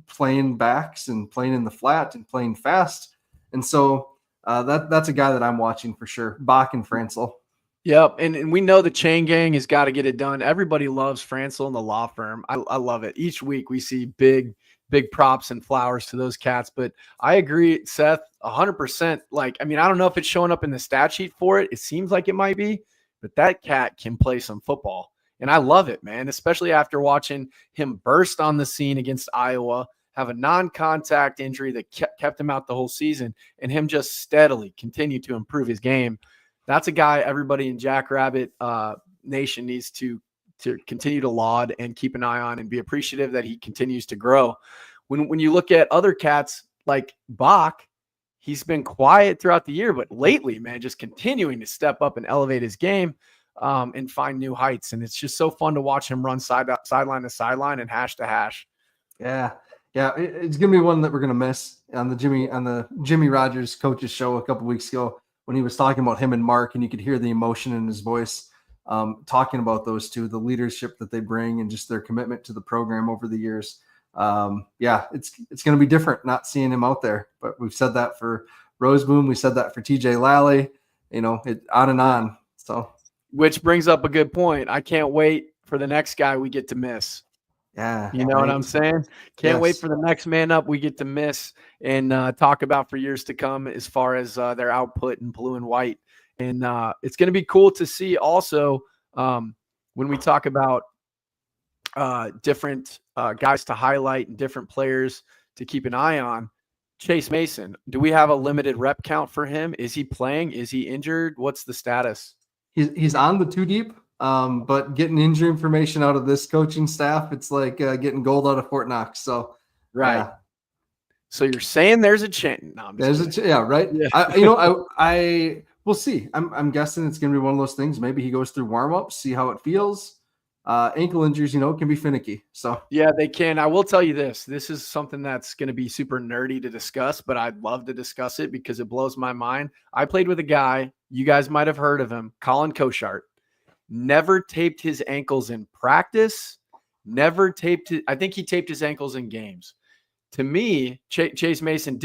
Playing backs and playing in the flat and playing fast. And so that's a guy that I'm watching for sure. Bach and Francel. Yep. And we know the chain gang has got to get it done. Everybody loves Francel and the law firm. I love it. Each week we see big props and flowers to those cats. But I agree, Seth, 100%. I don't know if it's showing up in the stat sheet for it. It seems like it might be, but that cat can play some football. And I love it, man, especially after watching him burst on the scene against Iowa, have a non-contact injury that kept him out the whole season, and him just steadily continue to improve his game. That's a guy everybody in Jackrabbit Nation needs to continue to laud and keep an eye on and be appreciative that he continues to grow. When you look at other cats like Bach, he's been quiet throughout the year, but lately, man, just continuing to step up and elevate his game. And find new heights. And it's just so fun to watch him run sideline to sideline and hash to hash. Yeah. It's going to be one that we're going to miss on the Jimmy Rogers coaches show a couple weeks ago when he was talking about him and Mark, and you could hear the emotion in his voice, talking about those two, the leadership that they bring and just their commitment to the program over the years. It's going to be different not seeing him out there, but we've said that for Roseboom. We said that for TJ Lally, on and on. So, which brings up a good point. I can't wait for the next guy we get to miss. Yeah. You know what I'm saying? Can't wait for the next man up we get to miss and talk about for years to come as far as their output in blue and white. And it's going to be cool to see also when we talk about different guys to highlight and different players to keep an eye on. Chase Mason, do we have a limited rep count for him? Is he playing? Is he injured? What's the status? He's on the 2 deep, but getting injury information out of this coaching staff, it's like getting gold out of Fort Knox. So, right. So you're saying there's a chance? No, right. Yeah. I we'll see. I'm guessing it's going to be one of those things. Maybe he goes through warm-ups, see how it feels. Ankle injuries, can be finicky. So yeah, they can. I will tell you this. This is something that's going to be super nerdy to discuss, but I'd love to discuss it because it blows my mind. I played with a guy, you guys might have heard of him, Colin Koshart. Never taped his ankles in practice. I think he taped his ankles in games. To me, Chase Mason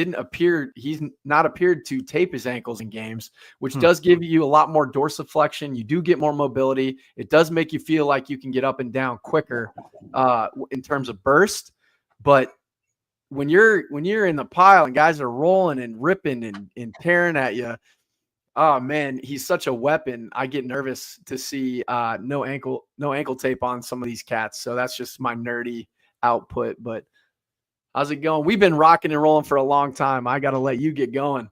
he's not appeared to tape his ankles in games, which does give you a lot more dorsiflexion. You do get more mobility. It does make you feel like you can get up and down quicker in terms of burst. But when you're in the pile and guys are rolling and ripping and tearing at you, Oh man, he's such a weapon. I get nervous to see no ankle tape on some of these cats. So that's just my nerdy output. But how's it going? We've been rocking and rolling for a long time. I got to let you get going.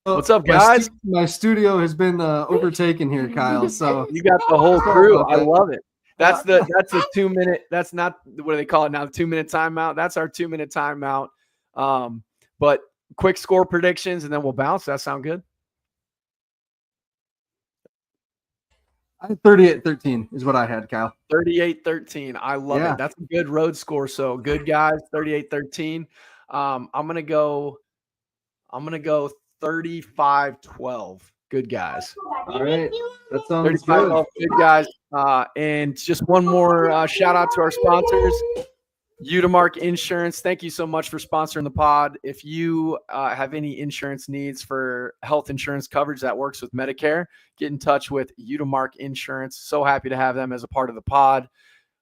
What's up, guys? My studio has been overtaken here, Kyle. So you got the whole crew. I love it. That's a 2 minute. That's not what do they call it now? The 2 minute timeout. That's our 2 minute timeout. But quick score predictions and then we'll bounce. That sound good? I had 38-13 is what I had, Kyle. 38-13. I love it. That's a good road score. So good guys, 38-13. I'm gonna go 35-12. Good guys. All right. That sounds good. Good guys. And just one more shout out to our sponsors. Udemark Insurance, thank you so much for sponsoring the pod. If you have any insurance needs for health insurance coverage that works with Medicare, get in touch with Udemark Insurance. So happy to have them as a part of the pod.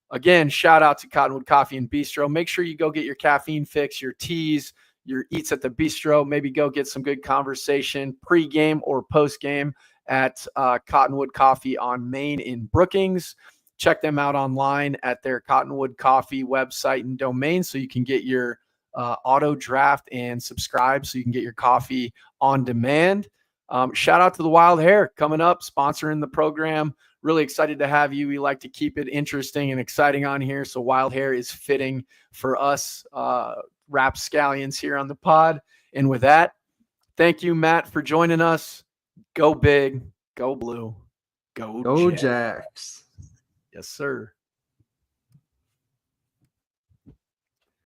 Again, shout out to Cottonwood Coffee and Bistro. Make sure you go get your caffeine fix, your teas, your eats at the bistro. Maybe go get some good conversation pre-game or post-game at Cottonwood Coffee on Main in Brookings. Check them out online at their Cottonwood Coffee website and domain so you can get your auto draft and subscribe so you can get your coffee on demand. Shout out to the Wild Hair coming up, sponsoring the program. Really excited to have you. We like to keep it interesting and exciting on here. So Wild Hair is fitting for us rapscallions here on the pod. And with that, thank you, Matt, for joining us. Go big, go blue, go Jacks. Yes, sir.